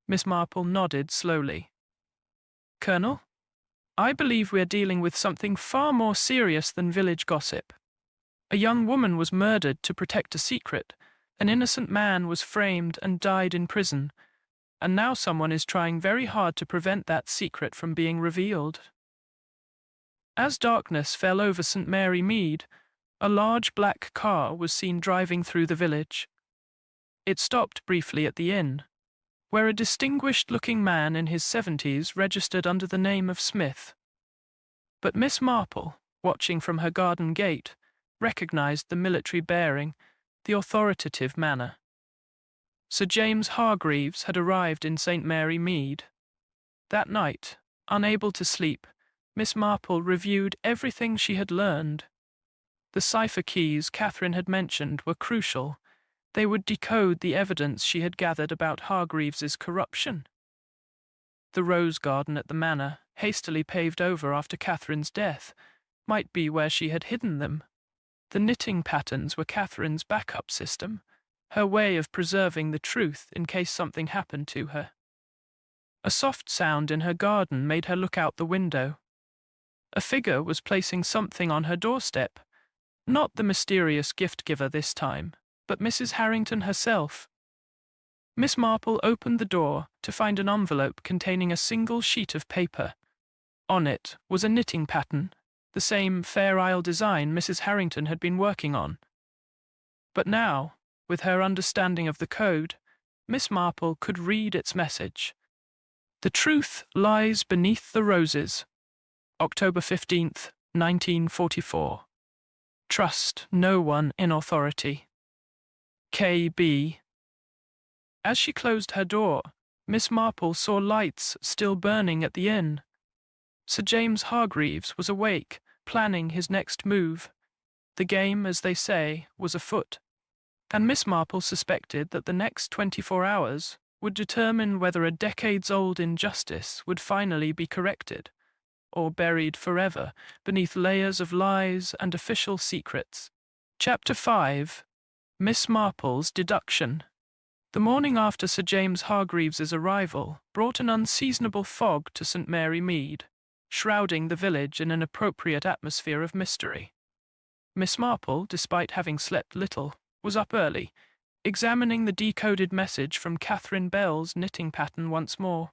Miss Marple nodded slowly. "Colonel, I believe we are dealing with something far more serious than village gossip. A young woman was murdered to protect a secret, an innocent man was framed and died in prison, and now someone is trying very hard to prevent that secret from being revealed." As darkness fell over St. Mary Mead, a large black car was seen driving through the village. It stopped briefly at the inn, where a distinguished-looking man in his 70s registered under the name of Smith. But Miss Marple, watching from her garden gate, recognized the military bearing, the authoritative manner. Sir James Hargreaves had arrived in St. Mary Mead. That night, unable to sleep, Miss Marple reviewed everything she had learned. The cipher keys Catherine had mentioned were crucial. They would decode the evidence she had gathered about Hargreaves's corruption. The rose garden at the manor, hastily paved over after Catherine's death, might be where she had hidden them. The knitting patterns were Catherine's backup system, her way of preserving the truth in case something happened to her. A soft sound in her garden made her look out the window. A figure was placing something on her doorstep, not the mysterious gift-giver this time, but Mrs. Harrington herself. Miss Marple opened the door to find an envelope containing a single sheet of paper. On it was a knitting pattern, the same Fair Isle design Mrs. Harrington had been working on. But now, with her understanding of the code, Miss Marple could read its message. "The truth lies beneath the roses. October 15th, 1944. Trust no one in authority. K.B." As she closed her door, Miss Marple saw lights still burning at the inn. Sir James Hargreaves was awake, planning his next move. The game, as they say, was afoot, and Miss Marple suspected that the next 24 hours would determine whether a decades-old injustice would finally be corrected, or buried forever beneath layers of lies and official secrets. Chapter 5. Miss Marple's Deduction. The morning after Sir James Hargreaves's arrival brought an unseasonable fog to St. Mary Mead, shrouding the village in an appropriate atmosphere of mystery. Miss Marple, despite having slept little, was up early, examining the decoded message from Catherine Bell's knitting pattern once more.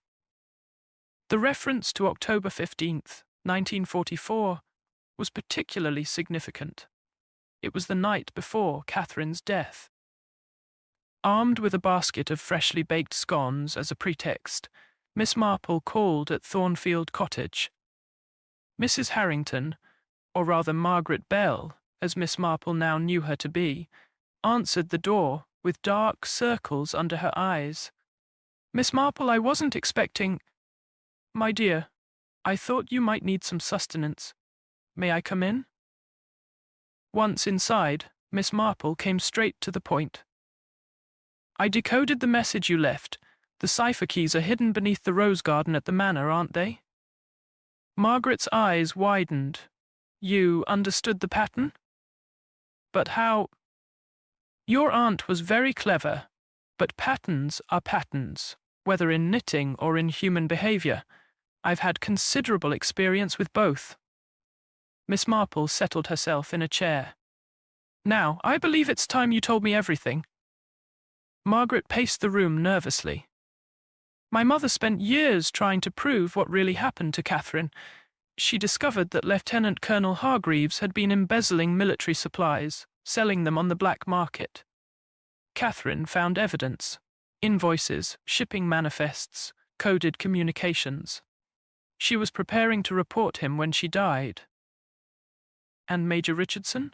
The reference to October 15th, 1944, was particularly significant. It was the night before Catherine's death. Armed with a basket of freshly baked scones as a pretext, Miss Marple called at Thornfield Cottage. Mrs. Harrington, or rather Margaret Bell, as Miss Marple now knew her to be, answered the door with dark circles under her eyes. "Miss Marple, I wasn't expecting—" "My dear, I thought you might need some sustenance. May I come in?" Once inside, Miss Marple came straight to the point. "I decoded the message you left. The cipher keys are hidden beneath the rose garden at the manor, aren't they?" Margaret's eyes widened. "You understood the pattern? But how—" "Your aunt was very clever, but patterns are patterns, whether in knitting or in human behavior. I've had considerable experience with both." Miss Marple settled herself in a chair. "Now, I believe it's time you told me everything." Margaret paced the room nervously. My mother spent years trying to prove what really happened to Catherine. She discovered that Lieutenant Colonel Hargreaves had been embezzling military supplies, selling them on the black market. Catherine found evidence: invoices, shipping manifests, coded communications. She was preparing to report him when she died. And Major Richardson?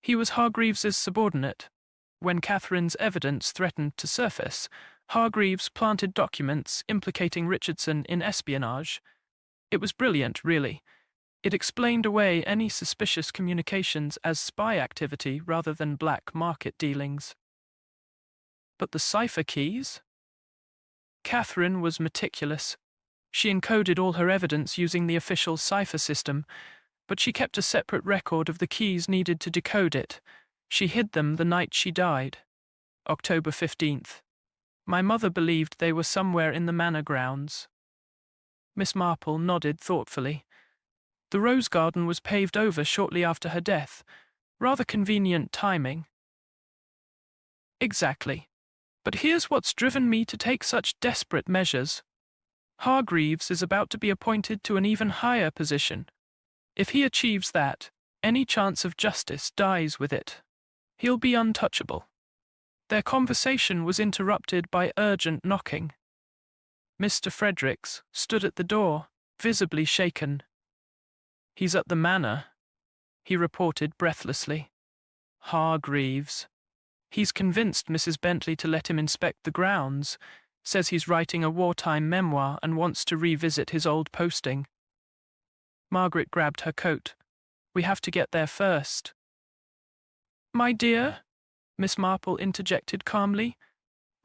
He was Hargreaves's subordinate. When Catherine's evidence threatened to surface, Hargreaves planted documents implicating Richardson in espionage. It was brilliant, really. It explained away any suspicious communications as spy activity rather than black market dealings. But the cipher keys? Catherine was meticulous. She encoded all her evidence using the official cipher system, but she kept a separate record of the keys needed to decode it. She hid them the night she died, October 15th. My mother believed they were somewhere in the manor grounds. Miss Marple nodded thoughtfully. The rose garden was paved over shortly after her death. Rather convenient timing. Exactly. But here's what's driven me to take such desperate measures. Hargreaves is about to be appointed to an even higher position. If he achieves that, any chance of justice dies with it. He'll be untouchable. Their conversation was interrupted by urgent knocking. Mr. Fredericks stood at the door, visibly shaken. He's at the manor, he reported breathlessly. Hargreaves. He's convinced Mrs. Bentley to let him inspect the grounds, says he's writing a wartime memoir and wants to revisit his old posting. Margaret grabbed her coat. We have to get there first. My dear, Miss Marple interjected calmly,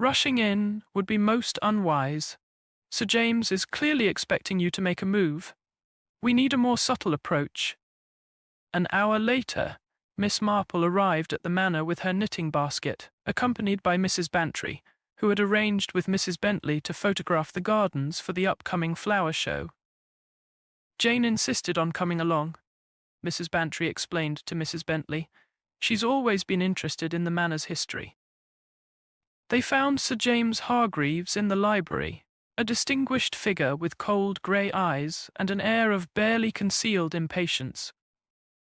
rushing in would be most unwise. Sir James is clearly expecting you to make a move. We need a more subtle approach. An hour later, Miss Marple arrived at the manor with her knitting basket, accompanied by Mrs. Bantry, who had arranged with Mrs. Bentley to photograph the gardens for the upcoming flower show. Jane insisted on coming along, Mrs. Bantry explained to Mrs. Bentley. She's always been interested in the manor's history. They found Sir James Hargreaves in the library, a distinguished figure with cold grey eyes and an air of barely concealed impatience.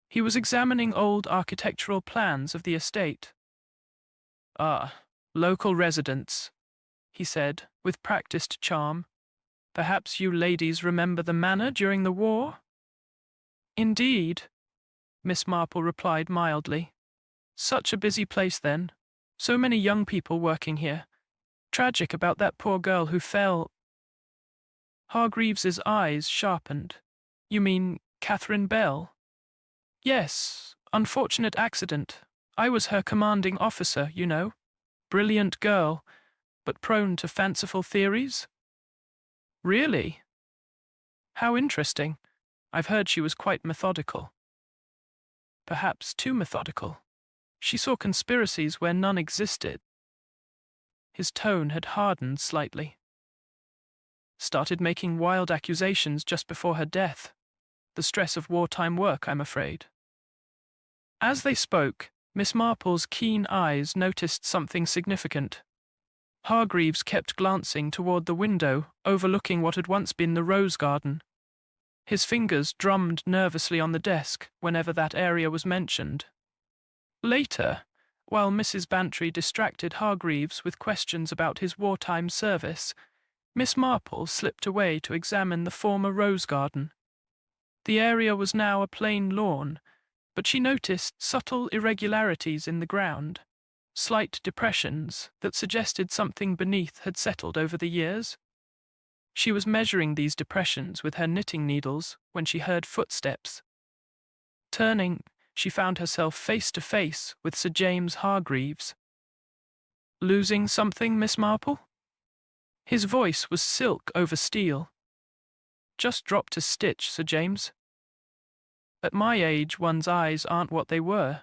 He was examining old architectural plans of the estate. Ah, local residents, he said, with practiced charm. Perhaps you ladies remember the manor during the war? Indeed, Miss Marple replied mildly. Such a busy place then. So many young people working here. Tragic about that poor girl who fell. Hargreaves's eyes sharpened. You mean Catherine Bell? Yes, unfortunate accident. I was her commanding officer, you know. Brilliant girl, but prone to fanciful theories. Really? How interesting. I've heard she was quite methodical. Perhaps too methodical. She saw conspiracies where none existed. His tone had hardened slightly. Started making wild accusations just before her death. The stress of wartime work, I'm afraid. As they spoke, Miss Marple's keen eyes noticed something significant. Hargreaves kept glancing toward the window, overlooking what had once been the rose garden. His fingers drummed nervously on the desk whenever that area was mentioned. Later, while Mrs. Bantry distracted Hargreaves with questions about his wartime service, Miss Marple slipped away to examine the former rose garden. The area was now a plain lawn, but she noticed subtle irregularities in the ground, slight depressions that suggested something beneath had settled over the years. She was measuring these depressions with her knitting needles when she heard footsteps. Turning, she found herself face to face with Sir James Hargreaves. Losing something, Miss Marple? His voice was silk over steel. Just dropped a stitch, Sir James. At my age, one's eyes aren't what they were.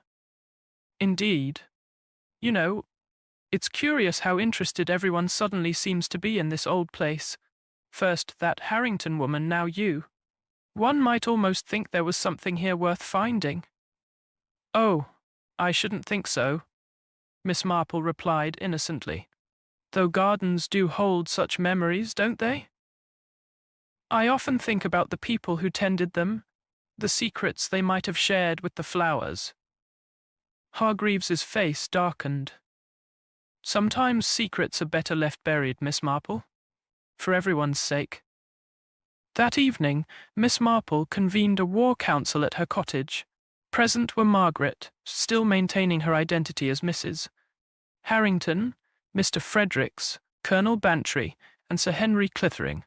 Indeed. You know, it's curious how interested everyone suddenly seems to be in this old place. First that Harrington woman, now you. One might almost think there was something here worth finding. Oh, I shouldn't think so. Miss Marple replied innocently. Though gardens do hold such memories, don't they? I often think about the people who tended them, the secrets they might have shared with the flowers. Hargreaves's face darkened. Sometimes secrets are better left buried, Miss Marple. For everyone's sake. That evening, Miss Marple convened a war council at her cottage. Present were Margaret, still maintaining her identity as Mrs. Harrington, Mr. Fredericks, Colonel Bantry, and Sir Henry Clithering.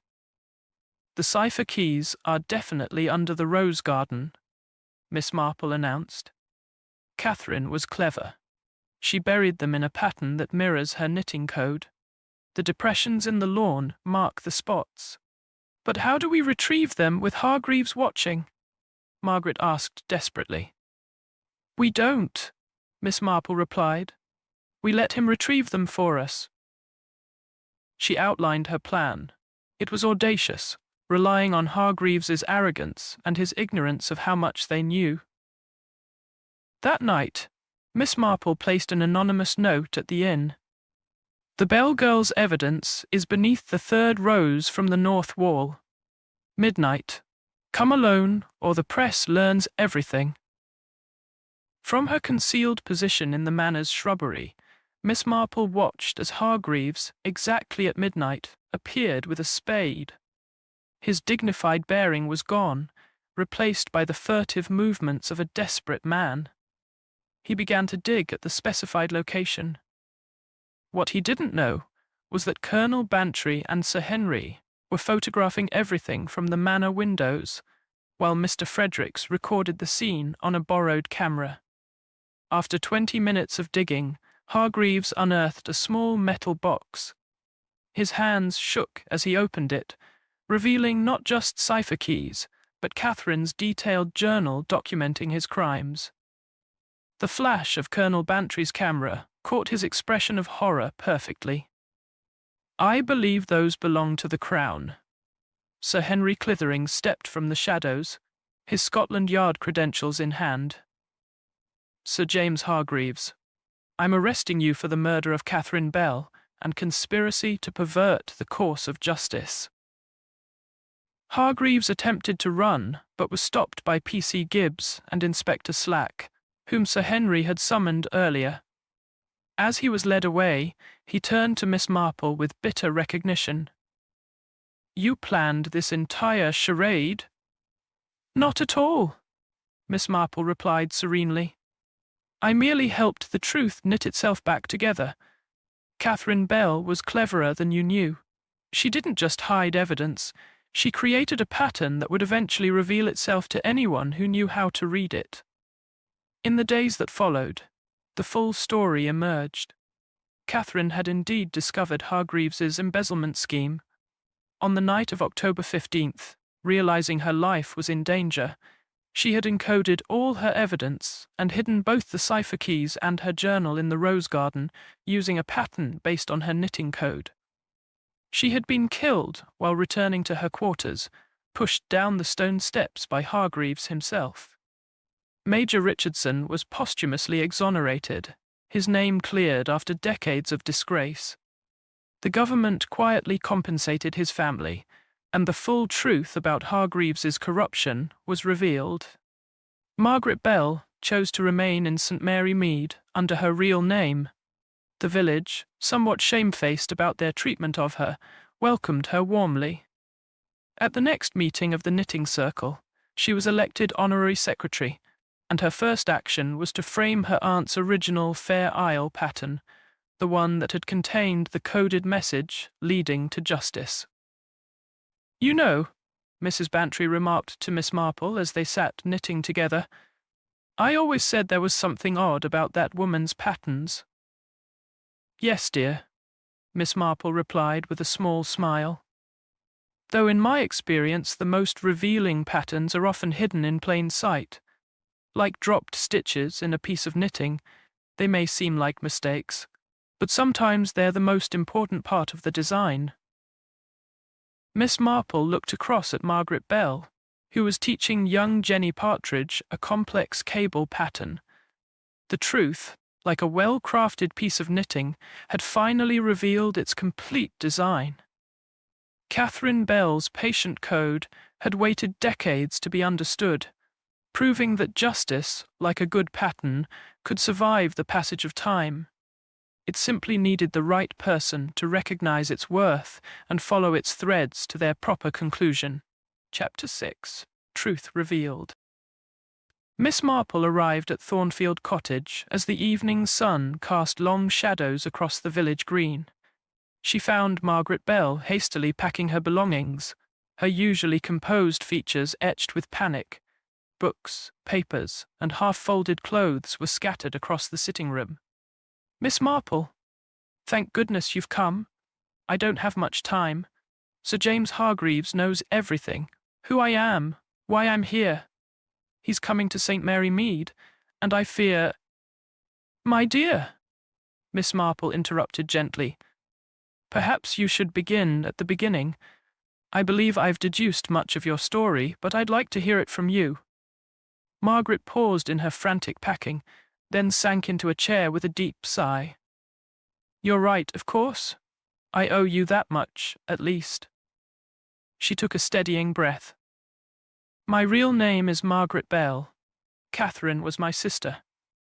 The cipher keys are definitely under the rose garden, Miss Marple announced. Catherine was clever. She buried them in a pattern that mirrors her knitting code. The depressions in the lawn mark the spots. But how do we retrieve them with Hargreaves watching? Margaret asked desperately. We don't, Miss Marple replied. We let him retrieve them for us. She outlined her plan. It was audacious, relying on Hargreaves's arrogance and his ignorance of how much they knew. That night, Miss Marple placed an anonymous note at the inn. The Bell girl's evidence is beneath the third rose from the north wall. Midnight. Come alone, or the press learns everything. From her concealed position in the manor's shrubbery, Miss Marple watched as Hargreaves, exactly at midnight, appeared with a spade. His dignified bearing was gone, replaced by the furtive movements of a desperate man. He began to dig at the specified location. What he didn't know was that Colonel Bantry and Sir Henry were photographing everything from the manor windows, while Mr. Fredericks recorded the scene on a borrowed camera. After 20 minutes of digging, Hargreaves unearthed a small metal box. His hands shook as he opened it, revealing not just cipher keys, but Catherine's detailed journal documenting his crimes. The flash of Colonel Bantry's camera caught his expression of horror perfectly. I believe those belong to the Crown. Sir Henry Clithering stepped from the shadows, his Scotland Yard credentials in hand. Sir James Hargreaves, I'm arresting you for the murder of Catherine Bell and conspiracy to pervert the course of justice. Hargreaves attempted to run, but was stopped by P.C. Gibbs and Inspector Slack, whom Sir Henry had summoned earlier. As he was led away, he turned to Miss Marple with bitter recognition. You planned this entire charade? Not at all, Miss Marple replied serenely. I merely helped the truth knit itself back together. Catherine Bell was cleverer than you knew. She didn't just hide evidence. She created a pattern that would eventually reveal itself to anyone who knew how to read it. In the days that followed, the full story emerged. Catherine had indeed discovered Hargreaves's embezzlement scheme. On the night of October 15th, realizing her life was in danger, she had encoded all her evidence and hidden both the cipher keys and her journal in the rose garden using a pattern based on her knitting code. She had been killed while returning to her quarters, pushed down the stone steps by Hargreaves himself. Major Richardson was posthumously exonerated, his name cleared after decades of disgrace. The government quietly compensated his family, and the full truth about Hargreaves's corruption was revealed. Margaret Bell chose to remain in St. Mary Mead under her real name. The village, somewhat shamefaced about their treatment of her, welcomed her warmly. At the next meeting of the knitting circle, she was elected honorary secretary, and her first action was to frame her aunt's original Fair Isle pattern, the one that had contained the coded message leading to justice. You know, Mrs. Bantry remarked to Miss Marple as they sat knitting together, I always said there was something odd about that woman's patterns. Yes, dear, Miss Marple replied with a small smile. Though in my experience the most revealing patterns are often hidden in plain sight. Like dropped stitches in a piece of knitting, they may seem like mistakes, but sometimes they're the most important part of the design. Miss Marple looked across at Margaret Bell, who was teaching young Jenny Partridge a complex cable pattern. The truth, like a well-crafted piece of knitting, had finally revealed its complete design. Catherine Bell's patient code had waited decades to be understood, proving that justice, like a good pattern, could survive the passage of time. It simply needed the right person to recognize its worth and follow its threads to their proper conclusion. Chapter 6. Truth Revealed. Miss Marple arrived at Thornfield Cottage as the evening sun cast long shadows across the village green. She found Margaret Bell hastily packing her belongings, her usually composed features etched with panic. Books, papers, and half-folded clothes were scattered across the sitting room. "Miss Marple, thank goodness you've come. I don't have much time. Sir James Hargreaves knows everything. Who I am, why I'm here. He's coming to St. Mary Mead, and I fear—" "My dear," Miss Marple interrupted gently, "perhaps you should begin at the beginning. I believe I've deduced much of your story, but I'd like to hear it from you." Margaret paused in her frantic packing, then sank into a chair with a deep sigh. "You're right, of course. I owe you that much, at least." She took a steadying breath. "My real name is Margaret Bell. Catherine was my sister.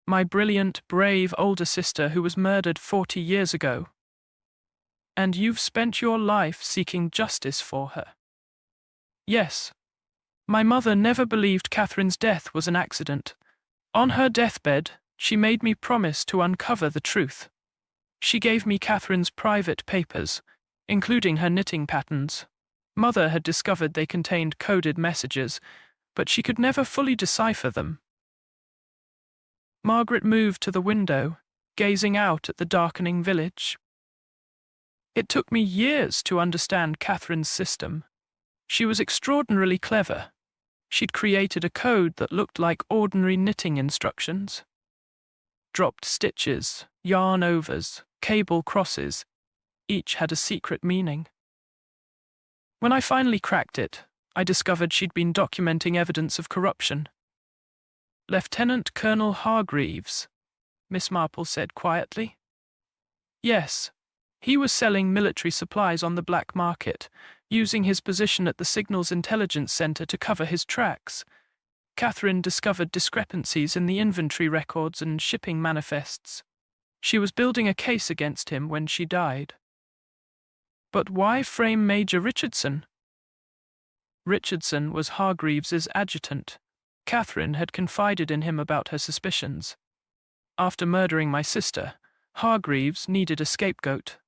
My brilliant, brave older sister who was murdered 40 years ago. And you've spent your life seeking justice for her." "Yes. My mother never believed Catherine's death was an accident. On her deathbed, she made me promise to uncover the truth. She gave me Catherine's private papers, including her knitting patterns. Mother had discovered they contained coded messages, but she could never fully decipher them." Margaret moved to the window, gazing out at the darkening village. "It took me years to understand Catherine's system. She was extraordinarily clever. She'd created a code that looked like ordinary knitting instructions. Dropped stitches, yarn overs, cable crosses, each had a secret meaning. When I finally cracked it, I discovered she'd been documenting evidence of corruption." "Lieutenant Colonel Hargreaves," Miss Marple said quietly. "Yes, he was selling military supplies on the black market, using his position at the Signals Intelligence Center to cover his tracks. Catherine discovered discrepancies in the inventory records and shipping manifests. She was building a case against him when she died." "But why frame Major Richardson?" "Richardson was Hargreaves's adjutant. Catherine had confided in him about her suspicions. After murdering my sister, Hargreaves needed a scapegoat,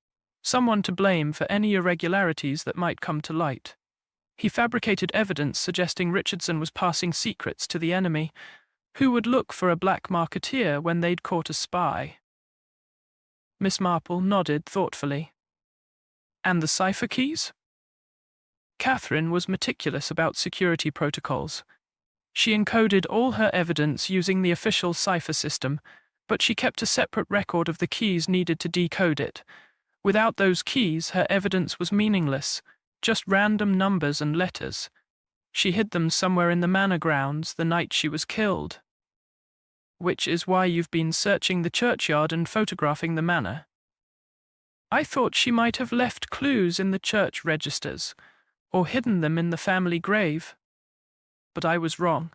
someone to blame for any irregularities that might come to light. He fabricated evidence suggesting Richardson was passing secrets to the enemy, who would look for a black marketeer when they'd caught a spy." Miss Marple nodded thoughtfully. "And the cipher keys?" Catherine was meticulous about security protocols. She encoded all her evidence using the official cipher system, but she kept a separate record of the keys needed to decode it. Without those keys, her evidence was meaningless, just random numbers and letters. She hid them somewhere in the manor grounds the night she was killed. "Which is why you've been searching the churchyard and photographing the manor." "I thought she might have left clues in the church registers, or hidden them in the family grave. But I was wrong."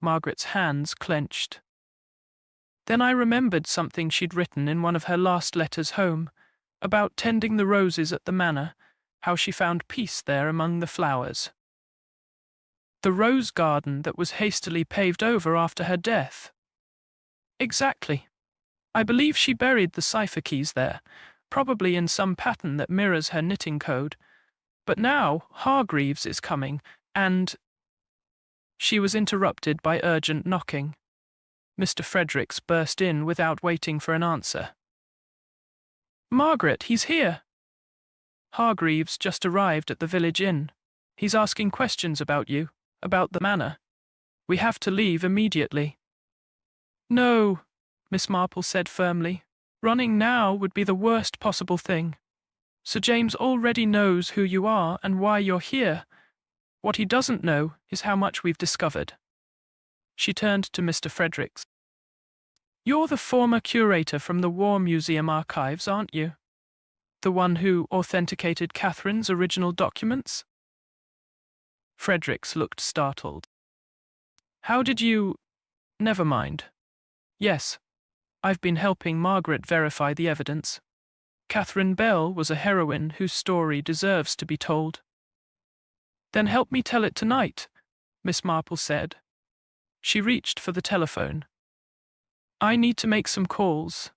Margaret's hands clenched. Then I remembered something she'd written in one of her last letters home, about tending the roses at the manor, how she found peace there among the flowers. "The rose garden that was hastily paved over after her death." "Exactly. I believe she buried the cipher keys there, probably in some pattern that mirrors her knitting code. But now Hargreaves is coming, and—" She was interrupted by urgent knocking. Mr. Fredericks burst in without waiting for an answer. "Margaret, he's here." "Hargreaves just arrived at the village inn. He's asking questions about you, about the manor. We have to leave immediately." "No," Miss Marple said firmly. "Running now would be the worst possible thing. Sir James already knows who you are and why you're here. What he doesn't know is how much we've discovered." She turned to Mr. Fredericks. You're the former curator from the War Museum archives, aren't you? The one who authenticated Catherine's original documents? Fredericks looked startled. How did you— Never mind. Yes, I've been helping Margaret verify the evidence. Catherine Bell was a heroine whose story deserves to be told. Then help me tell it tonight, Miss Marple said. She reached for the telephone. I need to make some calls.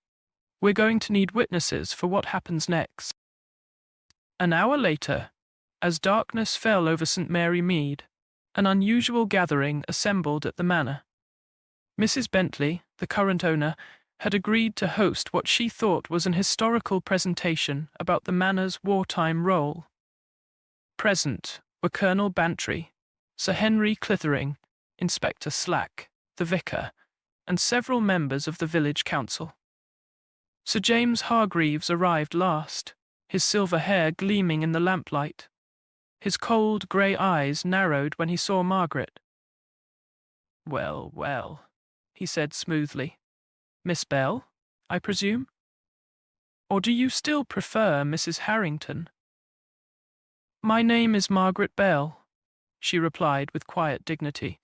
We're going to need witnesses for what happens next. An hour later, as darkness fell over St. Mary Mead, an unusual gathering assembled at the manor. Mrs. Bentley, the current owner, had agreed to host what she thought was an historical presentation about the manor's wartime role. Present were Colonel Bantry, Sir Henry Clithering, Inspector Slack, the vicar, and several members of the village council. Sir James Hargreaves arrived last, his silver hair gleaming in the lamplight. His cold grey eyes narrowed when he saw Margaret. Well, well, he said smoothly. Miss Bell, I presume? Or do you still prefer Mrs. Harrington? My name is Margaret Bell, she replied with quiet dignity.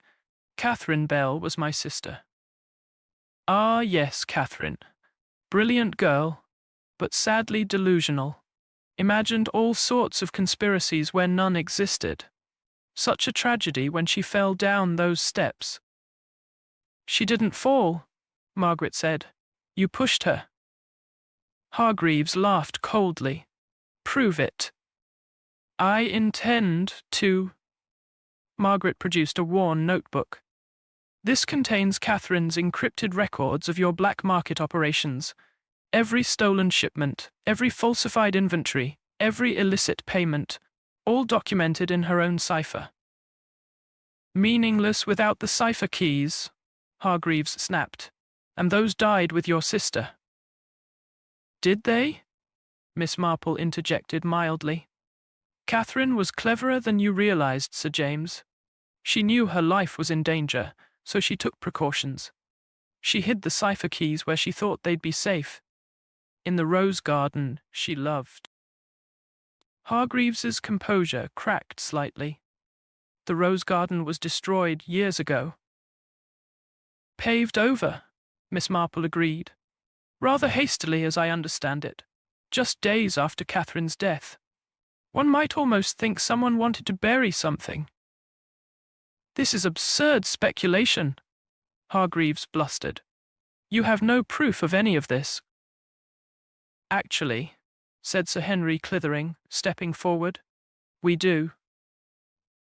Catherine Bell was my sister. Ah, yes, Catherine. Brilliant girl, but sadly delusional. Imagined all sorts of conspiracies where none existed. Such a tragedy when she fell down those steps. She didn't fall, Margaret said. You pushed her. Hargreaves laughed coldly. Prove it. I intend to. Margaret produced a worn notebook. This contains Catherine's encrypted records of your black market operations. Every stolen shipment, every falsified inventory, every illicit payment, all documented in her own cipher. Meaningless without the cipher keys, Hargreaves snapped. And those died with your sister. Did they? Miss Marple interjected mildly. Catherine was cleverer than you realized, Sir James. She knew her life was in danger, so she took precautions. She hid the cipher keys where she thought they'd be safe. In the rose garden she loved. Hargreaves's composure cracked slightly. The rose garden was destroyed years ago. Paved over, Miss Marple agreed. Rather hastily, as I understand it. Just days after Catherine's death. One might almost think someone wanted to bury something. This is absurd speculation, Hargreaves blustered. You have no proof of any of this. Actually, said Sir Henry Clithering, stepping forward, we do.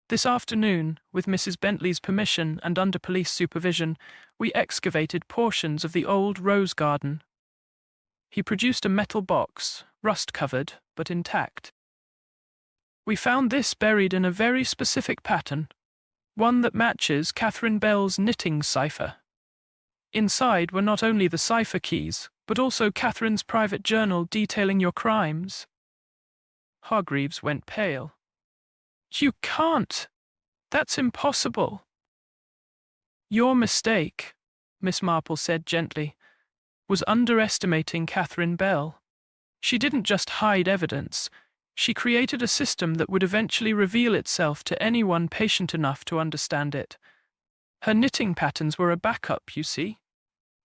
This afternoon, with Mrs. Bentley's permission and under police supervision, we excavated portions of the old rose garden. He produced a metal box, rust-covered, but intact. We found this buried in a very specific pattern, one that matches Catherine Bell's knitting cipher. Inside were not only the cipher keys, but also Catherine's private journal detailing your crimes. Hargreaves went pale. You can't. That's impossible. Your mistake, Miss Marple said gently, was underestimating Catherine Bell. She didn't just hide evidence. She created a system that would eventually reveal itself to anyone patient enough to understand it. Her knitting patterns were a backup, you see.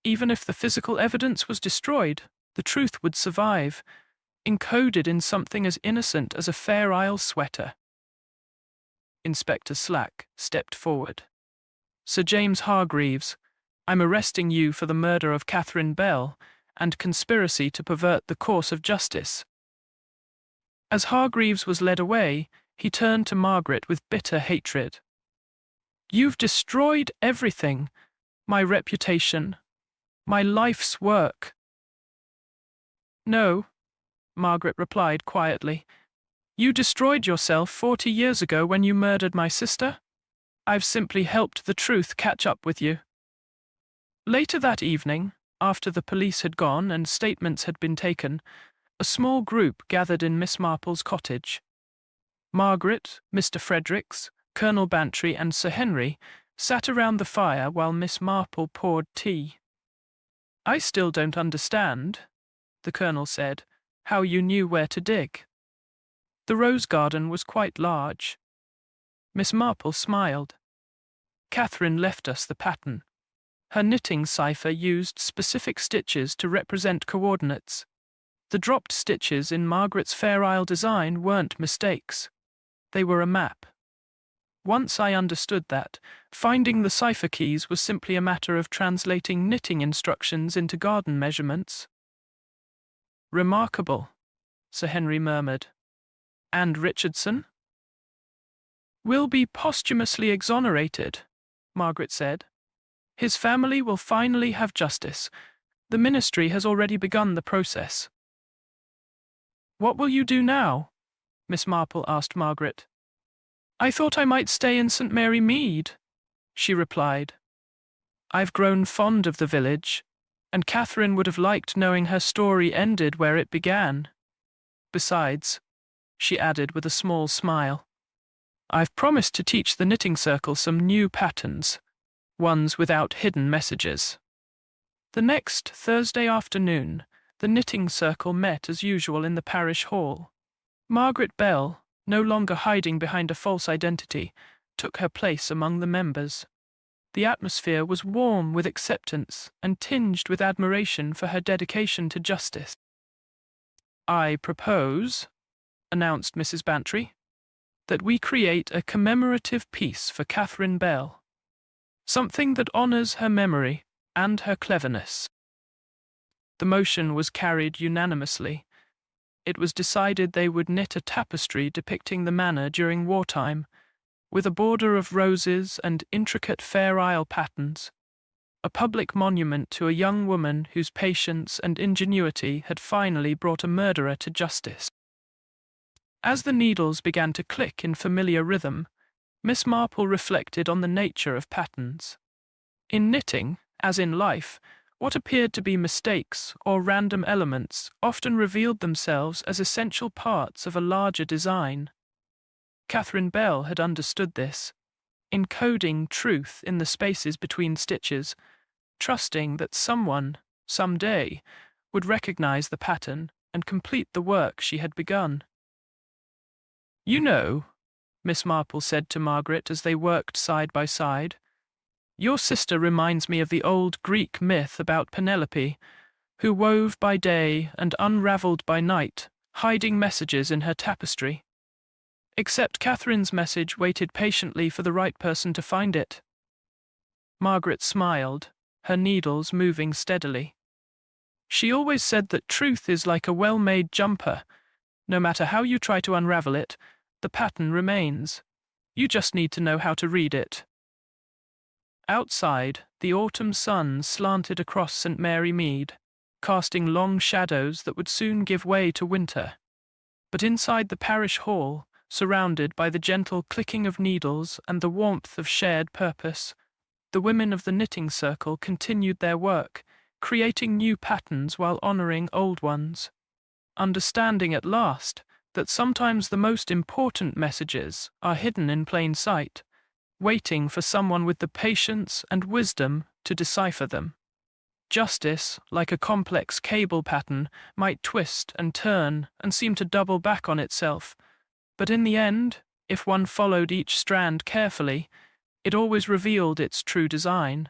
Even if the physical evidence was destroyed, the truth would survive, encoded in something as innocent as a Fair Isle sweater. Inspector Slack stepped forward. Sir James Hargreaves, I'm arresting you for the murder of Catherine Bell and conspiracy to pervert the course of justice. As Hargreaves was led away, he turned to Margaret with bitter hatred. You've destroyed everything, my reputation, my life's work. No, Margaret replied quietly. You destroyed yourself 40 years ago when you murdered my sister. I've simply helped the truth catch up with you. Later that evening, after the police had gone and statements had been taken, a small group gathered in Miss Marple's cottage. Margaret, Mr. Fredericks, Colonel Bantry and Sir Henry sat around the fire while Miss Marple poured tea. I still don't understand, the colonel said, how you knew where to dig. The rose garden was quite large. Miss Marple smiled. Catherine left us the pattern. Her knitting cipher used specific stitches to represent coordinates. The dropped stitches in Margaret's Fair Isle design weren't mistakes. They were a map. Once I understood that, finding the cipher keys was simply a matter of translating knitting instructions into garden measurements. Remarkable, Sir Henry murmured. And Richardson? Will be posthumously exonerated, Margaret said. His family will finally have justice. The ministry has already begun the process. What will you do now? Miss Marple asked Margaret. I thought I might stay in St. Mary Mead, she replied. I've grown fond of the village, and Catherine would have liked knowing her story ended where it began. Besides, she added with a small smile, I've promised to teach the knitting circle some new patterns, ones without hidden messages. The next Thursday afternoon, the knitting circle met as usual in the parish hall. Margaret Bell, no longer hiding behind a false identity, took her place among the members. The atmosphere was warm with acceptance and tinged with admiration for her dedication to justice. I propose, announced Mrs. Bantry, that we create a commemorative piece for Catherine Bell, something that honours her memory and her cleverness. The motion was carried unanimously. It was decided they would knit a tapestry depicting the manor during wartime, with a border of roses and intricate Fair Isle patterns, a public monument to a young woman whose patience and ingenuity had finally brought a murderer to justice. As the needles began to click in familiar rhythm, Miss Marple reflected on the nature of patterns. In knitting, as in life, what appeared to be mistakes or random elements often revealed themselves as essential parts of a larger design. Catherine Bell had understood this, encoding truth in the spaces between stitches, trusting that someone, someday, would recognize the pattern and complete the work she had begun. You know, Miss Marple said to Margaret as they worked side by side, your sister reminds me of the old Greek myth about Penelope, who wove by day and unravelled by night, hiding messages in her tapestry. Except Catherine's message waited patiently for the right person to find it. Margaret smiled, her needles moving steadily. She always said that truth is like a well-made jumper. No matter how you try to unravel it, the pattern remains. You just need to know how to read it. Outside, the autumn sun slanted across St. Mary Mead, casting long shadows that would soon give way to winter. But inside the parish hall, surrounded by the gentle clicking of needles and the warmth of shared purpose, the women of the knitting circle continued their work, creating new patterns while honouring old ones. Understanding at last that sometimes the most important messages are hidden in plain sight, waiting for someone with the patience and wisdom to decipher them. Justice, like a complex cable pattern, might twist and turn and seem to double back on itself, but in the end, if one followed each strand carefully, it always revealed its true design.